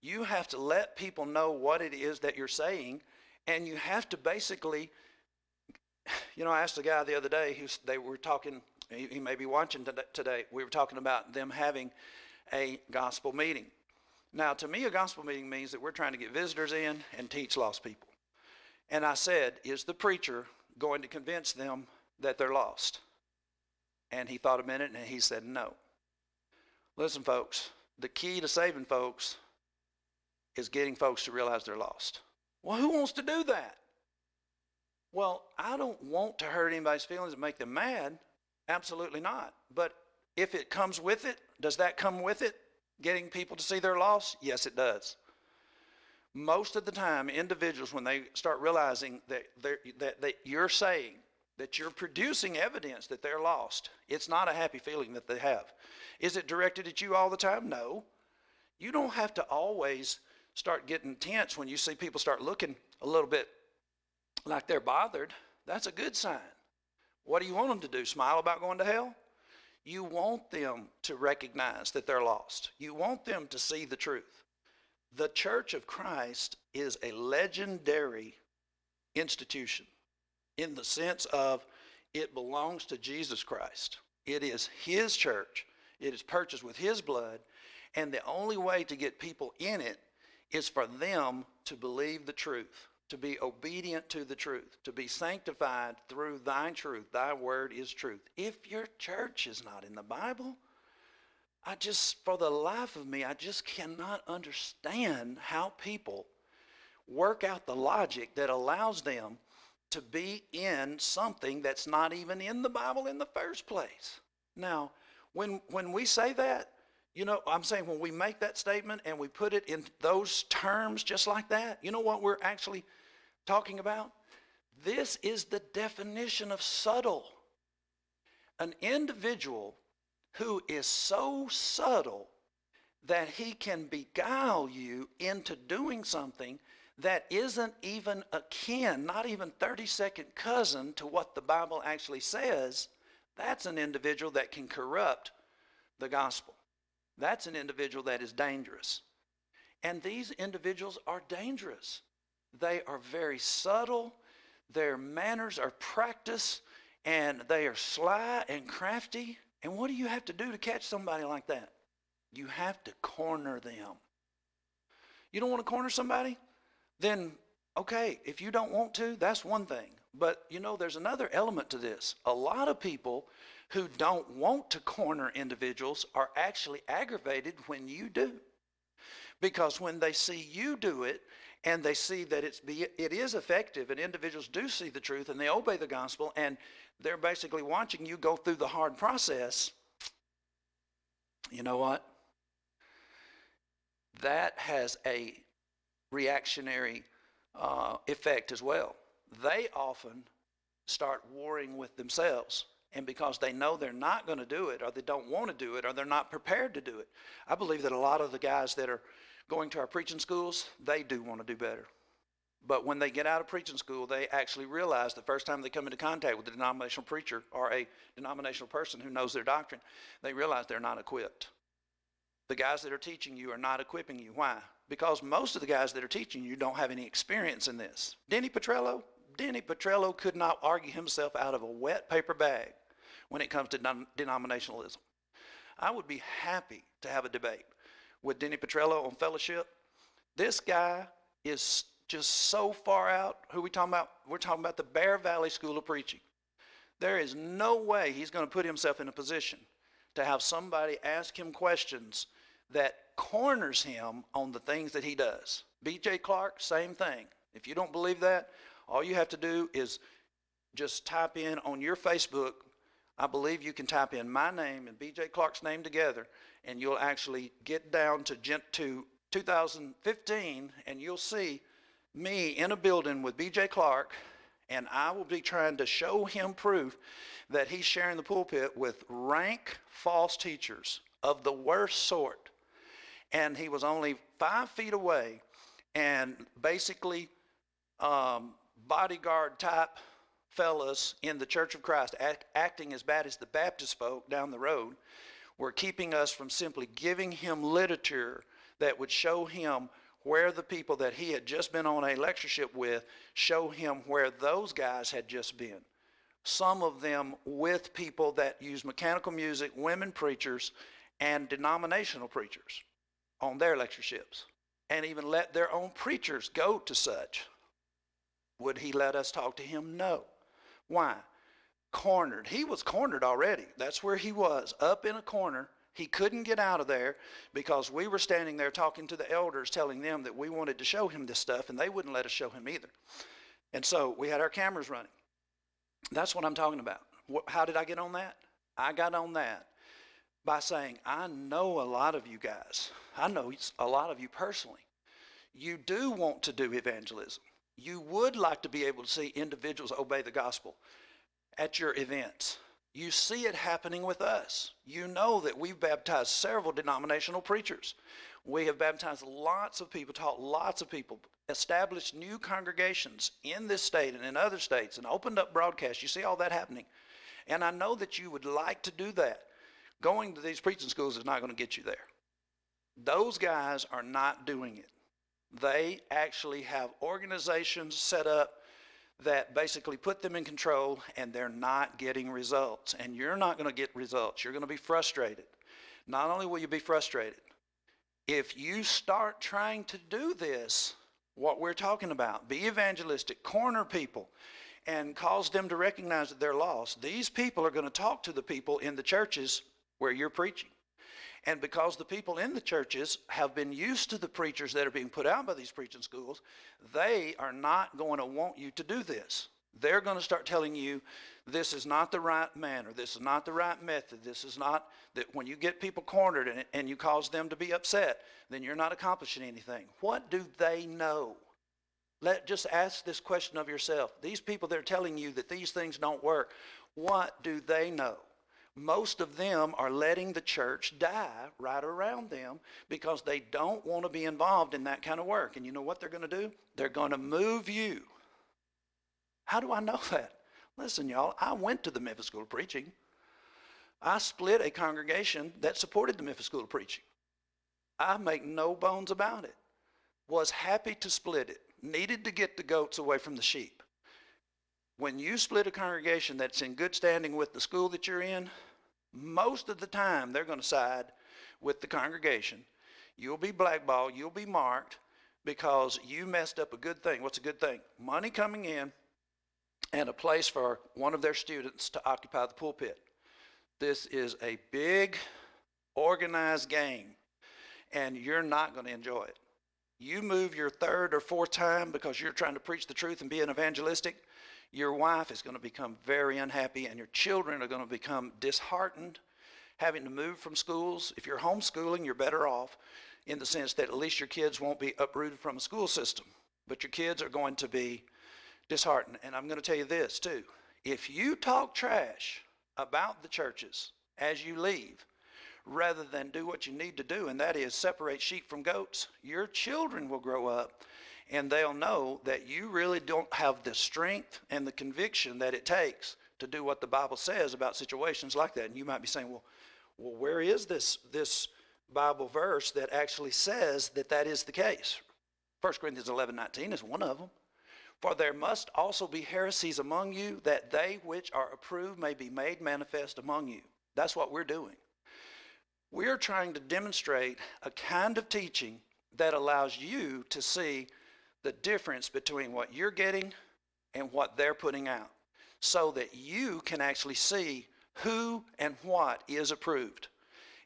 You have to let people know what it is that you're saying, and you have to basically, I asked a guy the other day they were talking, he may be watching today. We were talking about them having a gospel meeting. Now, to me, a gospel meeting means that we're trying to get visitors in and teach lost people. And I said, is the preacher going to convince them that they're lost? And he thought a minute and he said no. Listen, folks, the key to saving folks is getting folks to realize they're lost. Well, who wants to do that? Well, I don't want to hurt anybody's feelings and make them mad. Absolutely not. But if it comes with it, does that come with it? Getting people to see they're lost? Yes, it does. Most of the time, individuals, when they start realizing that you're saying, that you're producing evidence that they're lost, it's not a happy feeling that they have. Is it directed at you all the time? No. You don't have to always start getting tense when you see people start looking a little bit like they're bothered. That's a good sign. What do you want them to do? Smile about going to hell? You want them to recognize that they're lost. You want them to see the truth. The Church of Christ is a legendary institution in the sense of it belongs to Jesus Christ. It is his church. It is purchased with his blood. And the only way to get people in it is for them to believe the truth, to be obedient to the truth, to be sanctified through thy truth. Thy word is truth. If your church is not in the Bible, for the life of me, I just cannot understand how people work out the logic that allows them to be in something that's not even in the Bible in the first place. Now, when we say that, I'm saying when we make that statement and we put it in those terms just like that, you know what we're actually talking about? This is the definition of subtle. An individual who is so subtle that he can beguile you into doing something that isn't even akin, not even 30-second cousin to what the Bible actually says, that's an individual that can corrupt the gospel. That's an individual that is dangerous. And these individuals are dangerous. They are very subtle. Their manners are practiced, and they are sly and crafty. And what do you have to do to catch somebody like that? You have to corner them. You don't want to corner somebody? Then, okay, if you don't want to, that's one thing. But, there's another element to this. A lot of people who don't want to corner individuals are actually aggravated when you do. Because when they see you do it and they see that it is effective and individuals do see the truth and they obey the gospel and they're basically watching you go through the hard process, you know what? That has a reactionary effect as well. They often start warring with themselves. And because they know they're not going to do it, or they don't want to do it, or they're not prepared to do it. I believe that a lot of the guys that are going to our preaching schools, they do want to do better. But when they get out of preaching school, they actually realize the first time they come into contact with a denominational preacher or a denominational person who knows their doctrine, they realize they're not equipped. The guys that are teaching you are not equipping you. Why? Because most of the guys that are teaching you don't have any experience in this. Denny Petrello could not argue himself out of a wet paper bag when it comes to denominationalism. I would be happy to have a debate with Denny Petrello on fellowship. This guy is just so far out. Who are we talking about? We're talking about the Bear Valley School of Preaching. There is no way he's going to put himself in a position to have somebody ask him questions that corners him on the things that he does. B.J. Clark, same thing. If you don't believe that, all you have to do is just type in on your Facebook, I believe you can type in my name and B.J. Clark's name together, and you'll actually get down to 2015, and you'll see me in a building with B.J. Clark, and I will be trying to show him proof that he's sharing the pulpit with rank false teachers of the worst sort. And he was only 5 feet away, and basically bodyguard type fellas in the Church of Christ acting as bad as the Baptist folk down the road were keeping us from simply giving him literature that would show him where the people that he had just been on a lectureship with, show him where those guys had just been. some of them with people that use mechanical music, women preachers, and denominational preachers on their lectureships, and even let their own preachers go to such. Would he let us talk to him? No. Why? Cornered. He was cornered already. That's where he was, up in a corner. He couldn't get out of there because we were standing there talking to the elders, telling them that we wanted to show him this stuff, and they wouldn't let us show him either. And so we had our cameras running. That's what I'm talking about. How did I get on that? I got on that by saying, I know a lot of you guys. I know a lot of you personally. You do want to do evangelism. You would like to be able to see individuals obey the gospel at your events. You see it happening with us. You know that we've baptized several denominational preachers. We have baptized lots of people, taught lots of people, established new congregations in this state and in other states, and opened up broadcasts. You see all that happening. And I know that you would like to do that. Going to these preaching schools is not going to get you there. Those guys are not doing it. They actually have organizations set up that basically put them in control, and they're not getting results. And you're not going to get results. You're going to be frustrated. Not only will you be frustrated, if you start trying to do this, what we're talking about, be evangelistic, corner people, and cause them to recognize that they're lost, these people are going to talk to the people in the churches where you're preaching. And because the people in the churches have been used to the preachers that are being put out by these preaching schools, they are not going to want you to do this. They're going to start telling you this is not the right manner, this is not the right method, this is not, that when you get people cornered and you cause them to be upset, then you're not accomplishing anything. What do they know? Just ask this question of yourself. These people that are telling you that these things don't work, what do they know? Most of them are letting the church die right around them because they don't want to be involved in that kind of work. And you know what they're going to do? They're going to move you. How do I know that? Listen, y'all, I went to the Memphis School of Preaching. I split a congregation that supported the Memphis School of Preaching. I make no bones about it. Was happy to split it. Needed to get the goats away from the sheep. When you split a congregation that's in good standing with the school that you're in, most of the time they're going to side with the congregation. You'll be blackballed, you'll be marked because you messed up a good thing. What's a good thing? Money coming in and a place for one of their students to occupy the pulpit. This is a big, organized game, and you're not going to enjoy it. You move your third or fourth time because you're trying to preach the truth and be an evangelistic, your wife is going to become very unhappy, and your children are going to become disheartened, having to move from schools. If you're homeschooling, you're better off in the sense that at least your kids won't be uprooted from a school system, but your kids are going to be disheartened. And I'm going to tell you this too. If you talk trash about the churches as you leave, rather than do what you need to do, and that is separate sheep from goats, your children will grow up and they'll know that you really don't have the strength and the conviction that it takes to do what the Bible says about situations like that. And you might be saying, well, where is this Bible verse that actually says that that is the case? 1 Corinthians 11:19 is one of them. For there must also be heresies among you, that they which are approved may be made manifest among you. That's what we're doing. We're trying to demonstrate a kind of teaching that allows you to see the difference between what you're getting and what they're putting out, so that you can actually see who and what is approved.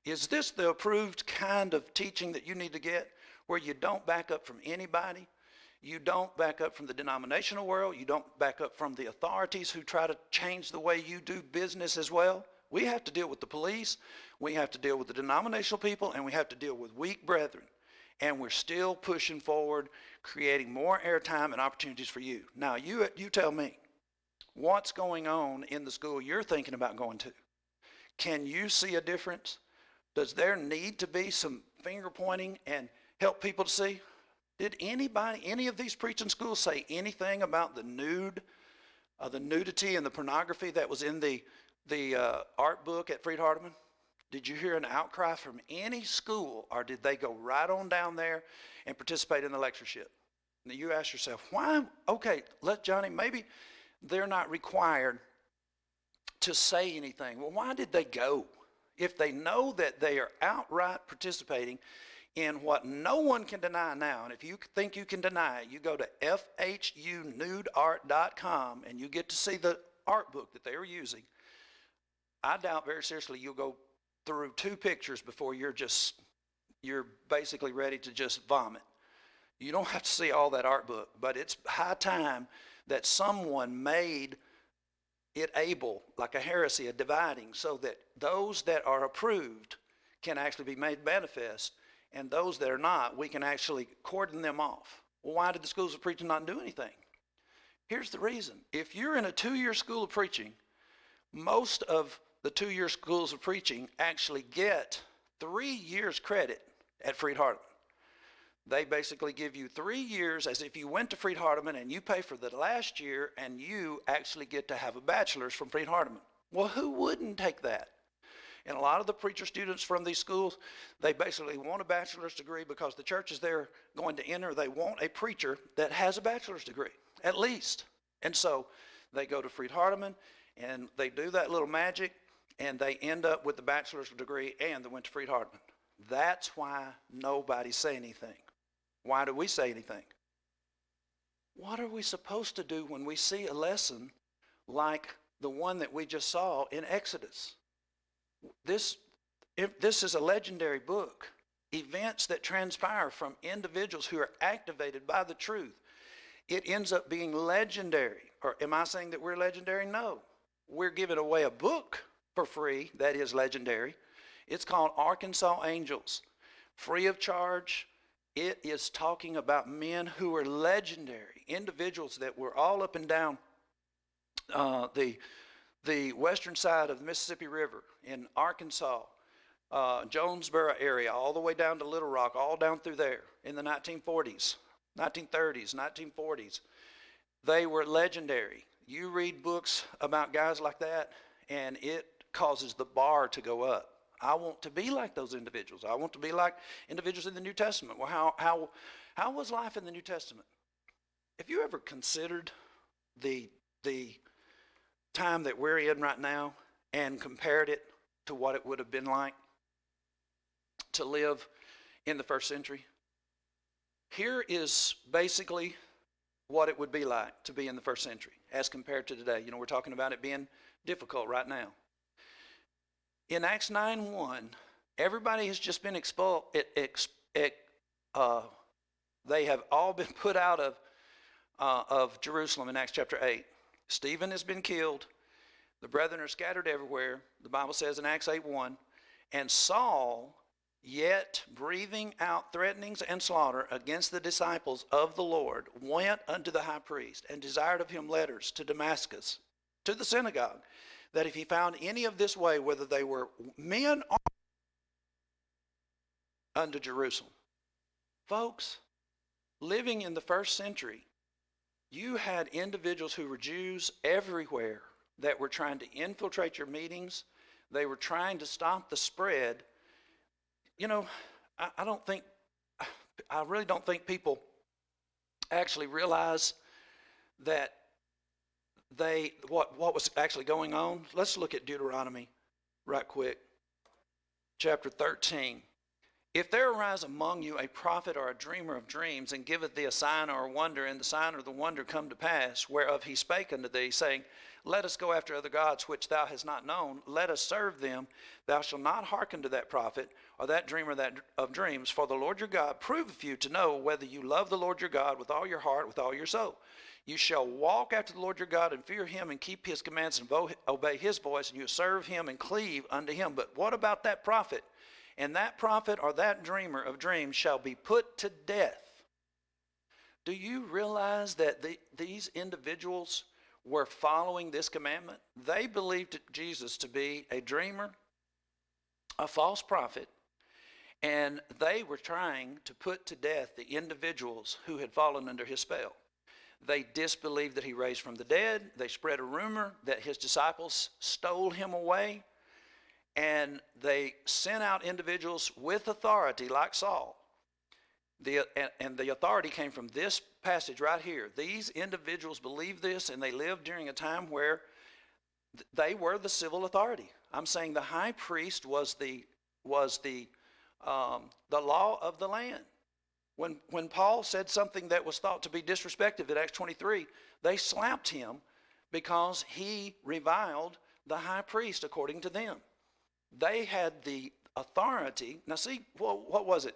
Is this the approved kind of teaching that you need to get, where you don't back up from anybody? You don't back up from the denominational world. You don't back up from the authorities who try to change the way you do business as well. We have to deal with the police. We have to deal with the denominational people, and we have to deal with weak brethren. And we're still pushing forward, creating more airtime and opportunities for you. Now, you tell me, what's going on in the school you're thinking about going to? Can you see a difference? Does there need to be some finger pointing and help people to see? Did any of these preaching schools say anything about the nudity and the pornography that was in the art book at Freed Hardeman? Did you hear an outcry from any school, or did they go right on down there and participate in the lectureship? Now you ask yourself, why? Okay, let Johnny, maybe they're not required to say anything. Well, why did they go? If they know that they are outright participating in what no one can deny now, and if you think you can deny it, you go to fhunudeart.com and you get to see the art book that they are using. I doubt very seriously you'll go through 2 pictures before you're basically ready to just vomit. You don't have to see all that art book, but it's high time that someone made it able, like a heresy, a dividing, so that those that are approved can actually be made manifest, and those that are not, we can actually cordon them off. Well, why did the schools of preaching not do anything? Here's the reason. If you're in a 2-year school of preaching, most of the 2-year schools of preaching actually get 3 years credit at Freed-Hardeman. They basically give you 3 years as if you went to Freed-Hardeman, and you pay for the last year, and you actually get to have a bachelor's from Freed-Hardeman. Well, who wouldn't take that? And a lot of the preacher students from these schools, they basically want a bachelor's degree because the churches they're going to enter, they want a preacher that has a bachelor's degree, at least. And so they go to Freed-Hardeman, and they do that little magic, and they end up with the bachelor's degree, and they went to Freed-Hardeman. That's why nobody say anything. Why do we say anything? What are we supposed to do when we see a lesson like the one that we just saw in Exodus? This is a legendary book. Events that transpire from individuals who are activated by the truth. It ends up being legendary. Or am I saying that we're legendary? No. We're giving away a book for free that is legendary. It's called Arkansas Angels. Free of charge. It is talking about men who are legendary, individuals that were all up and down the western side of the Mississippi River in Arkansas, Jonesboro area, all the way down to Little Rock, all down through there in the 1940s, 1930s, 1940s. They were legendary. You read books about guys like that, and it causes the bar to go up. I want to be like those individuals. I want to be like individuals in the New Testament. Well, how was life in the New Testament? Have you ever considered the time that we're in right now and compared it to what it would have been like to live in the first century? Here is basically what it would be like to be in the first century as compared to today. You know, we're talking about it being difficult right now. In Acts 9:1, everybody has just been expelled. They have all been put out of Jerusalem in Acts chapter 8. Stephen has been killed. The brethren are scattered everywhere. The Bible says in Acts 8:1, and Saul, yet breathing out threatenings and slaughter against the disciples of the Lord, went unto the high priest and desired of him letters to Damascus, to the synagogue, that if he found any of this way, whether they were men or unto Jerusalem. Folks, living in the first century, you had individuals who were Jews everywhere that were trying to infiltrate your meetings. They were trying to stop the spread. You know, I really don't think people actually realize that what was actually going on. Let's look at Deuteronomy right quick. Chapter 13. If there arise among you a prophet or a dreamer of dreams, and giveth thee a sign or a wonder, and the sign or the wonder come to pass, whereof he spake unto thee, saying, let us go after other gods which thou hast not known, let us serve them, thou shalt not hearken to that prophet or that dreamer of dreams, for the Lord your God proveth you to know whether you love the Lord your God with all your heart, with all your soul. You shall walk after the Lord your God and fear him and keep his commands and obey his voice, and you serve him and cleave unto him. But what about that prophet? And that prophet or that dreamer of dreams shall be put to death. Do you realize that these individuals were following this commandment? They believed Jesus to be a dreamer, a false prophet, and they were trying to put to death the individuals who had fallen under his spell. They disbelieved that he raised from the dead. They spread a rumor that his disciples stole him away. And they sent out individuals with authority like Saul. And the authority came from this passage right here. These individuals believed this, and they lived during a time where They were the civil authority. I'm saying the high priest was the law of the land. When Paul said something that was thought to be disrespectful in Acts 23, they slapped him because he reviled the high priest according to them. They had the authority. Now see, what was it?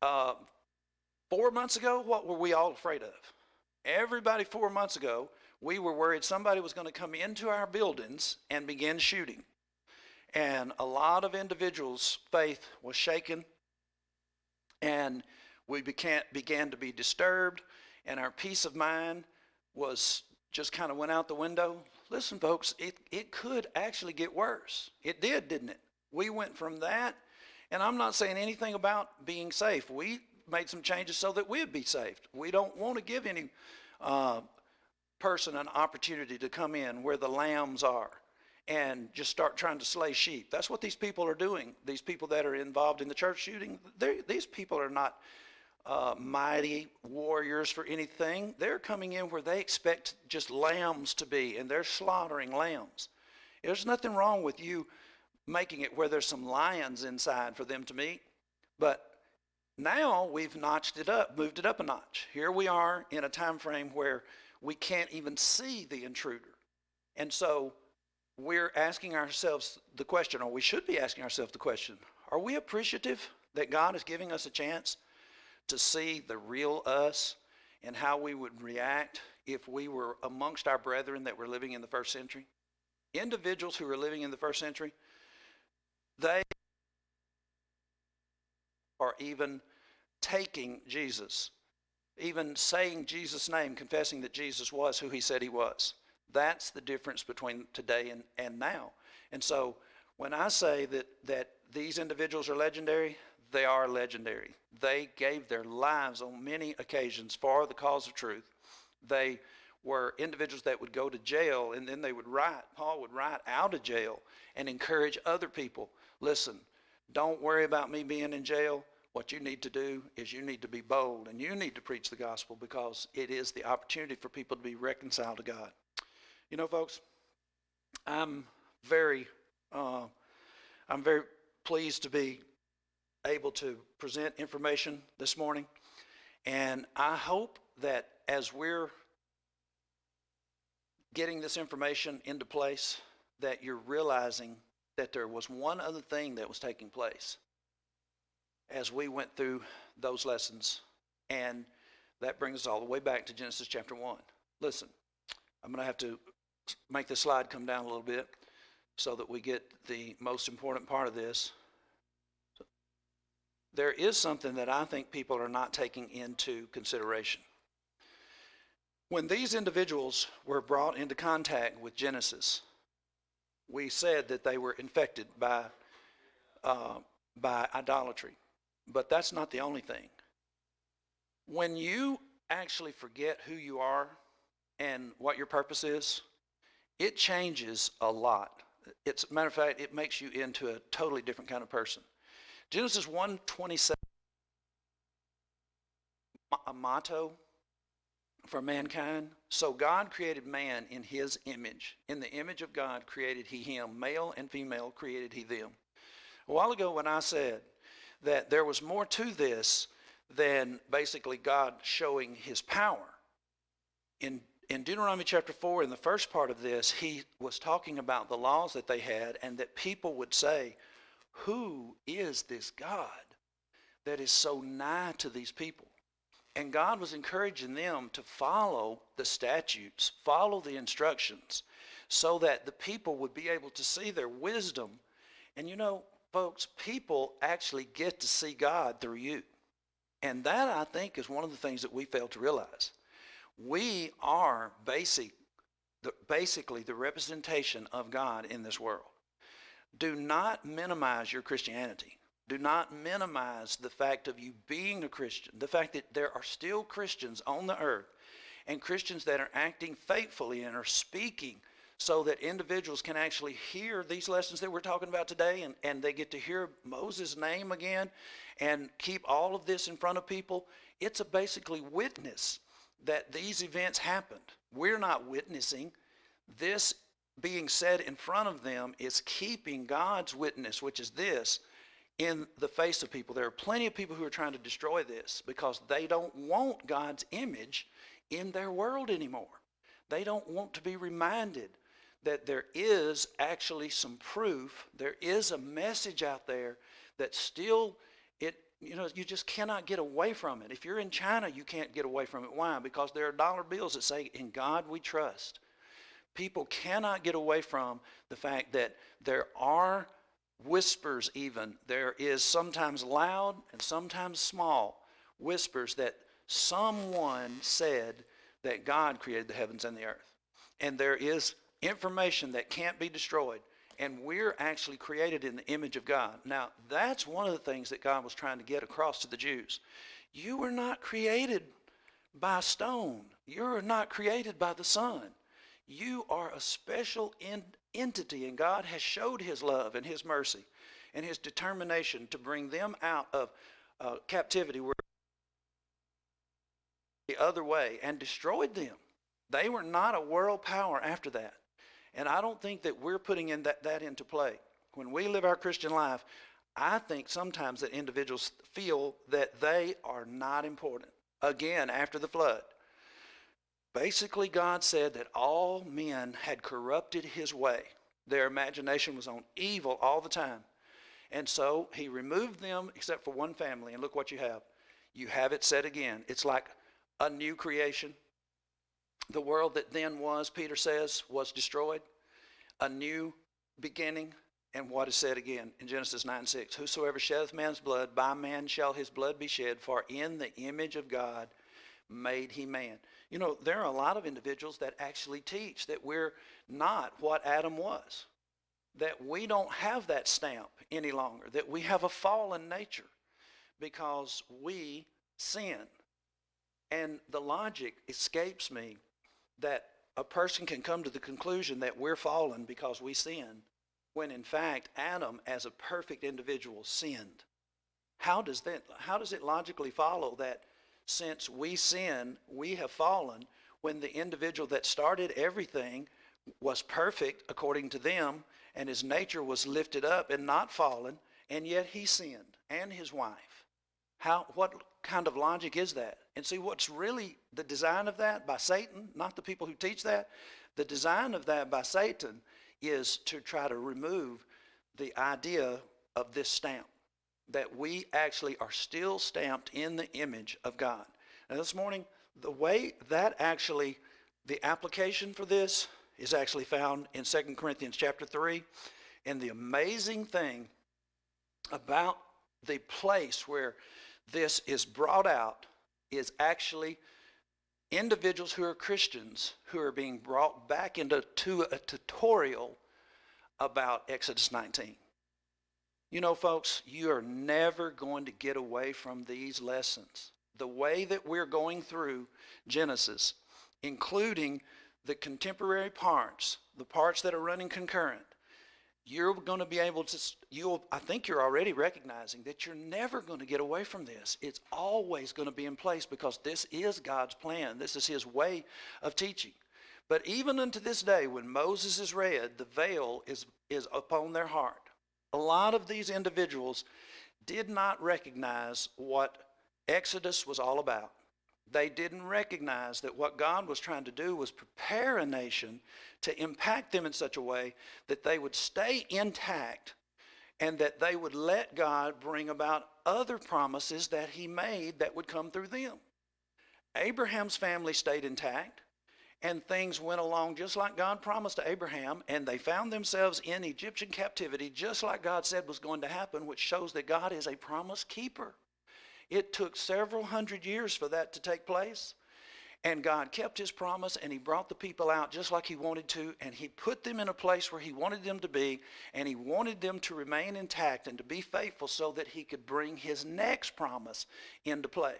4 months ago, what were we all afraid of? Everybody 4 months ago, we were worried somebody was going to come into our buildings and begin shooting. And a lot of individuals' faith was shaken, and we began to be disturbed, and our peace of mind was just kind of went out the window. Listen, folks, it could actually get worse. It did, didn't it? We went from that, and I'm not saying anything about being safe. We made some changes so that we'd be saved. We don't want to give any person an opportunity to come in where the lambs are and just start trying to slay sheep. That's what these people are doing. These people that are involved in the church shooting, these people are not mighty warriors for anything. They're coming in where they expect just lambs to be, and they're slaughtering lambs. There's nothing wrong with you making it where there's some lions inside for them to meet, but now we've notched it up, moved it up a notch. Here we are in a time frame where we can't even see the intruder. And so we're asking ourselves the question, or we should be asking ourselves the question, are we appreciative that God is giving us a chance to see the real us and how we would react if we were amongst our brethren that were living in the first century? Individuals who were living in the first century, they are even taking Jesus, even saying Jesus' name, confessing that Jesus was who he said he was. That's the difference between today and now. And so when I say that these individuals are legendary, they are legendary. They gave their lives on many occasions for the cause of truth. They were individuals that would go to jail, and then Paul would write out of jail and encourage other people. Listen, don't worry about me being in jail. What you need to do is you need to be bold, and you need to preach the gospel, because it is the opportunity for people to be reconciled to God. You know, folks, I'm very pleased to be able to present information this morning, and I hope that as we're getting this information into place, that you're realizing that there was one other thing that was taking place as we went through those lessons, and that brings us all the way back to Genesis chapter 1. Listen, I'm going to have to make this slide come down a little bit so that we get the most important part of this. There is something that I think people are not taking into consideration. When these individuals were brought into contact with Genesis, we said that they were infected by idolatry. But that's not the only thing. When you actually forget who you are and what your purpose is, it changes a lot. It's a matter of fact, it makes you into a totally different kind of person. Genesis 1:27, a motto for mankind. So God created man in his image. In the image of God created he him. Male and female created he them. A while ago when I said that there was more to this than basically God showing his power, in Deuteronomy chapter 4, in the first part of this, he was talking about the laws that they had, and that people would say, who is this God that is so nigh to these people? And God was encouraging them to follow the statutes, follow the instructions, so that the people would be able to see their wisdom. And you know, folks, people actually get to see God through you. And that, I think, is one of the things that we fail to realize. We are basically the representation of God in this world. Do not minimize your Christianity. Do not minimize the fact of you being a Christian, the fact that there are still Christians on the earth, and Christians that are acting faithfully and are speaking so that individuals can actually hear these lessons that we're talking about today, and they get to hear Moses' name again and keep all of this in front of people. It's a basically witness that these events happened. We're not witnessing. This being said in front of them is keeping God's witness, which is this, in the face of people. There are plenty of people who are trying to destroy this because they don't want God's image in their world anymore. They don't want to be reminded that there is actually some proof, there is a message out there that still, you just cannot get away from it. If you're in China, you can't get away from it. Why? Because there are dollar bills that say, "In God we trust." People cannot get away from the fact that there are whispers even. There is sometimes loud and sometimes small whispers that someone said that God created the heavens and the earth. And there is information that can't be destroyed. And we're actually created in the image of God. Now, that's one of the things that God was trying to get across to the Jews. You were not created by stone. You're not created by the sun. You are a special entity, and God has showed his love and his mercy and his determination to bring them out of captivity where the other way and destroyed them. They were not a world power after that. And I don't think that we're putting in that into play. When we live our Christian life, I think sometimes that individuals feel that they are not important. Again, after the flood, basically God said that all men had corrupted his way. Their imagination was on evil all the time. And so he removed them except for one family. And look what you have. You have it said again. It's like a new creation. The world that then was, Peter says, was destroyed. A new beginning. And what is said again in Genesis 9:6? Whosoever sheddeth man's blood, by man shall his blood be shed, for in the image of God made he man. There are a lot of individuals that actually teach that we're not what Adam was. That we don't have that stamp any longer. That we have a fallen nature because we sin. And the logic escapes me that a person can come to the conclusion that we're fallen because we sin, when in fact Adam as a perfect individual sinned. How does it logically follow that since we sin, we have fallen, when the individual that started everything was perfect according to them, and his nature was lifted up and not fallen, and yet he sinned, and his wife? What kind of logic is that? And see, what's really the design of that by Satan, not the people who teach that, the design of that by Satan is to try to remove the idea of this stamp, that we actually are still stamped in the image of God. Now this morning, the way that actually, the application for this is actually found in 2 Corinthians chapter 3. And the amazing thing about the place where this is brought out is actually individuals who are Christians who are being brought back into a tutorial about Exodus 19. Folks, you are never going to get away from these lessons. The way that we're going through Genesis, including the contemporary parts, the parts that are running concurrent, you're going to be able to, I think you're already recognizing that you're never going to get away from this. It's always going to be in place because this is God's plan. This is his way of teaching. But even unto this day, when Moses is read, the veil is upon their heart. A lot of these individuals did not recognize what Exodus was all about. They didn't recognize that what God was trying to do was prepare a nation to impact them in such a way that they would stay intact and that they would let God bring about other promises that he made that would come through them. Abraham's family stayed intact, and things went along just like God promised to Abraham, and they found themselves in Egyptian captivity just like God said was going to happen, which shows that God is a promise keeper. It took several hundred years for that to take place, and God kept his promise, and he brought the people out just like he wanted to, and he put them in a place where he wanted them to be, and he wanted them to remain intact and to be faithful so that he could bring his next promise into play.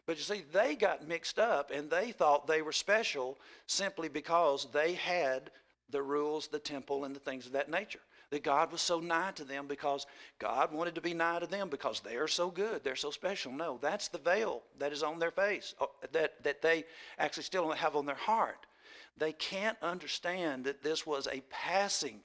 But you see, they got mixed up, and they thought they were special simply because they had the rules, the temple, and the things of that nature. That God was so nigh to them because God wanted to be nigh to them because they are so good, they're so special. No, that's the veil that is on their face, that they actually still have on their heart. They can't understand that this was a passing.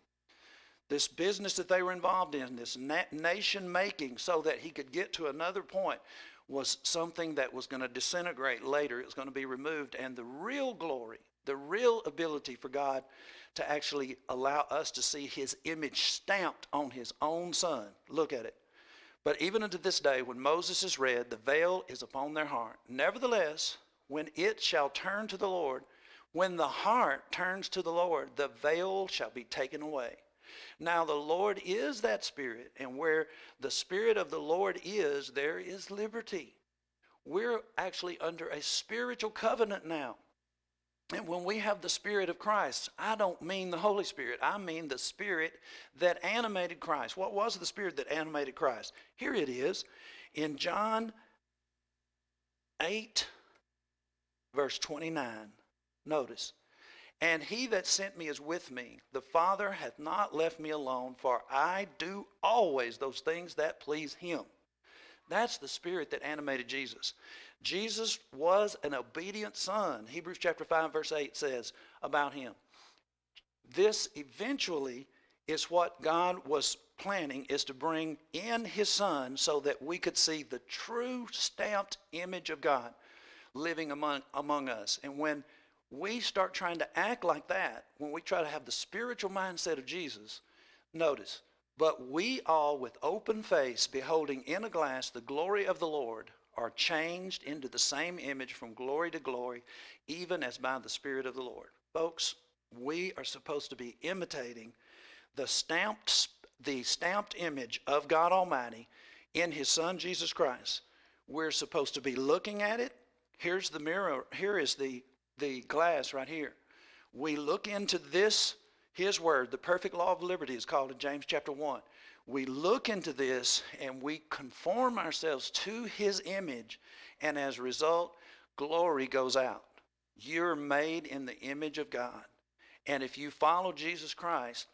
This business that they were involved in, this nation making so that he could get to another point, was something that was going to disintegrate later. It was going to be removed. And the real glory, the real ability for God to actually allow us to see his image stamped on his own son. Look at it. But even unto this day, when Moses is read, the veil is upon their heart. Nevertheless, when it shall turn to the Lord, when the heart turns to the Lord, the veil shall be taken away. Now the Lord is that Spirit, and where the Spirit of the Lord is, there is liberty. We're actually under a spiritual covenant now. And when we have the Spirit of Christ, I don't mean the Holy Spirit. I mean the Spirit that animated Christ. What was the Spirit that animated Christ? Here it is in John 8, verse 29. Notice. And he that sent me is with me. The Father hath not left me alone, for I do always those things that please him. That's the Spirit that animated Jesus. Jesus was an obedient son. Hebrews chapter 5 verse 8 says about him. This eventually is what God was planning, is to bring in his son so that we could see the true stamped image of God living among us. And when we start trying to act like that, when we try to have the spiritual mindset of Jesus, notice, but we all with open face, beholding in a glass the glory of the Lord, are changed into the same image from glory to glory, even as by the Spirit of the Lord. Folks, we are supposed to be imitating the stamped image of God Almighty in his Son, Jesus Christ. We're supposed to be looking at it. Here's the mirror. Here is the glass right here. We look into this, his word, the perfect law of liberty is called in James chapter 1. We look into this and we conform ourselves to his image, and as a result, glory goes out. You're made in the image of God. And if you follow Jesus Christ,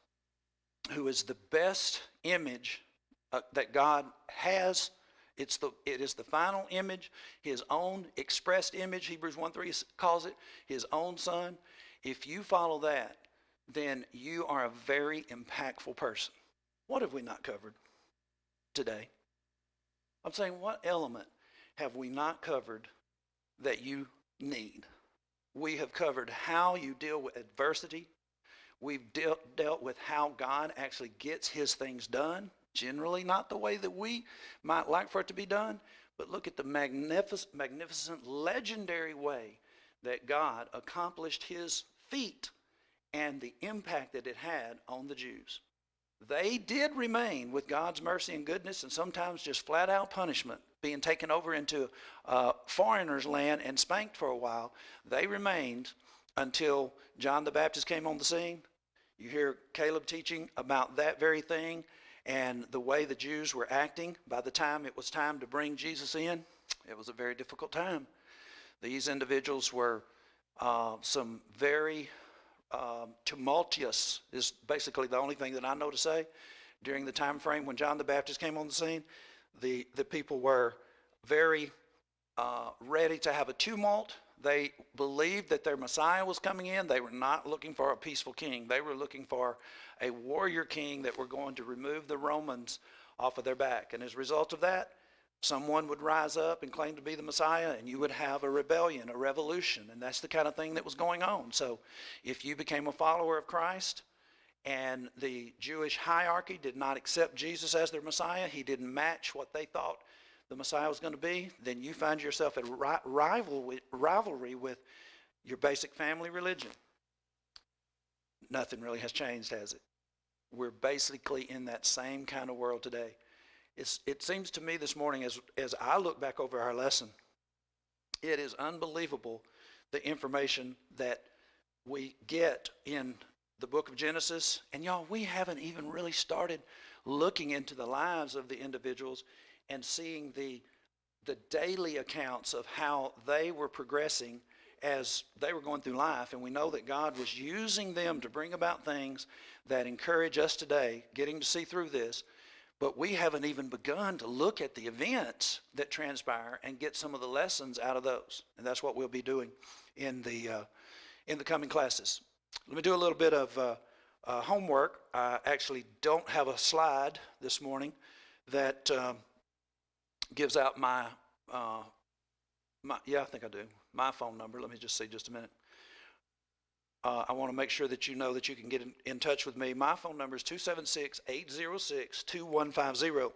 who is the best image that God has, it is the final image, his own expressed image, Hebrews 1:3 calls it, his own son. If you follow that, then you are a very impactful person. What have we not covered today? I'm saying, what element have we not covered that you need? We have covered how you deal with adversity. We've dealt with how God actually gets his things done. Generally not the way that we might like for it to be done, but look at the magnificent, legendary way that God accomplished his feat and the impact that it had on the Jews. They did remain with God's mercy and goodness, and sometimes just flat out punishment, being taken over into foreigners' land and spanked for a while. They remained until John the Baptist came on the scene. You hear Caleb teaching about that very thing and the way the Jews were acting. By the time it was time to bring Jesus in, it was a very difficult time. These individuals were some very tumultuous, is basically the only thing that I know to say. During the time frame when John the Baptist came on the scene, the people were very ready to have a tumult. They believed that their Messiah was coming in. They were not looking for a peaceful king. They were looking for a warrior king that were going to remove the Romans off of their back. And as a result of that, someone would rise up and claim to be the Messiah, and you would have a rebellion, a revolution. And that's the kind of thing that was going on. So if you became a follower of Christ and the Jewish hierarchy did not accept Jesus as their Messiah, he didn't match what they thought the Messiah was going to be, then you find yourself at rivalry with your basic family religion. Nothing really has changed, has it? We're basically in that same kind of world today. It seems to me this morning, as I look back over our lesson, it is unbelievable the information that we get in the book of Genesis. And y'all, we haven't even really started looking into the lives of the individuals and seeing the daily accounts of how they were progressing as they were going through life. And we know that God was using them to bring about things that encourage us today, getting to see through this. But we haven't even begun to look at the events that transpire and get some of the lessons out of those. And that's what we'll be doing in in the coming classes. Let me do a little bit of homework. I actually don't have a slide this morning that gives out my, yeah, I think I do, my phone number. Let me just see just a minute. I want to make sure that you know that you can get in touch with me. My phone number is 276-806-2150.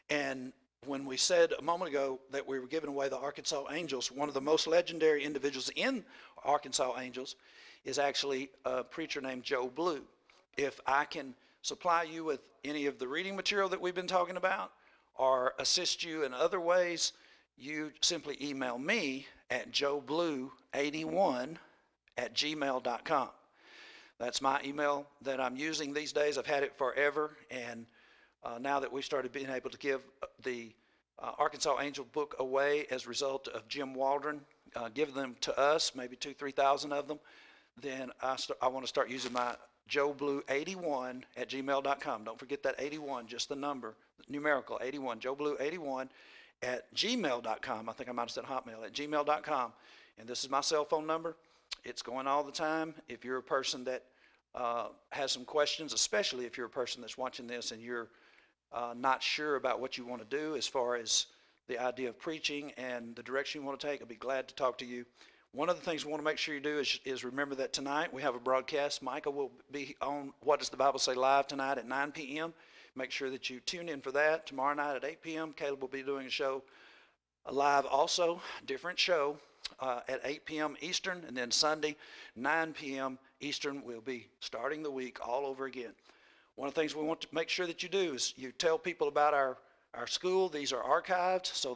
And when we said a moment ago that we were giving away the Arkansas Angels, one of the most legendary individuals in Arkansas Angels is actually a preacher named Joe Blue. If I can supply you with any of the reading material that we've been talking about or assist you in other ways, you simply email me at joeblue81@gmail.com. That's my email that I'm using these days. I've had it forever, and now that we've started being able to give the Arkansas Angel book away as a result of Jim Waldron giving them to us, maybe 2,000-3,000 of them, then I want to start using my joeblue81@gmail.com. Don't forget that 81, just the number, numerical 81, joeblue81@gmail.com. I think I might have said Hotmail, at gmail.com. And this is my cell phone number. It's going all the time. If you're a person that has some questions, especially if you're a person that's watching this and you're not sure about what you want to do as far as the idea of preaching and the direction you want to take, I'll be glad to talk to you. One of the things we want to make sure you do is remember that tonight we have a broadcast. Micah will be on What Does the Bible Say live tonight at 9 p.m. Make sure that you tune in for that. Tomorrow night at 8 p.m., Caleb will be doing a show live also, different show, at 8 p.m. Eastern. And then Sunday, 9 p.m. Eastern, we'll be starting the week all over again. One of the things we want to make sure that you do is you tell people about our school. These are archived, so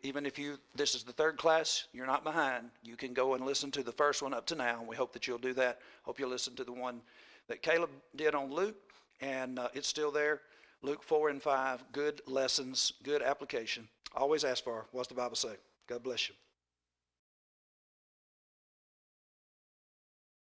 even if this is the third class, you're not behind. You can go and listen to the first one up to now, and we hope that you'll do that. Hope you'll listen to the one that Caleb did on Luke, and it's still there. Luke 4 and 5, good lessons, good application. Always ask for, what's the Bible say? God bless you.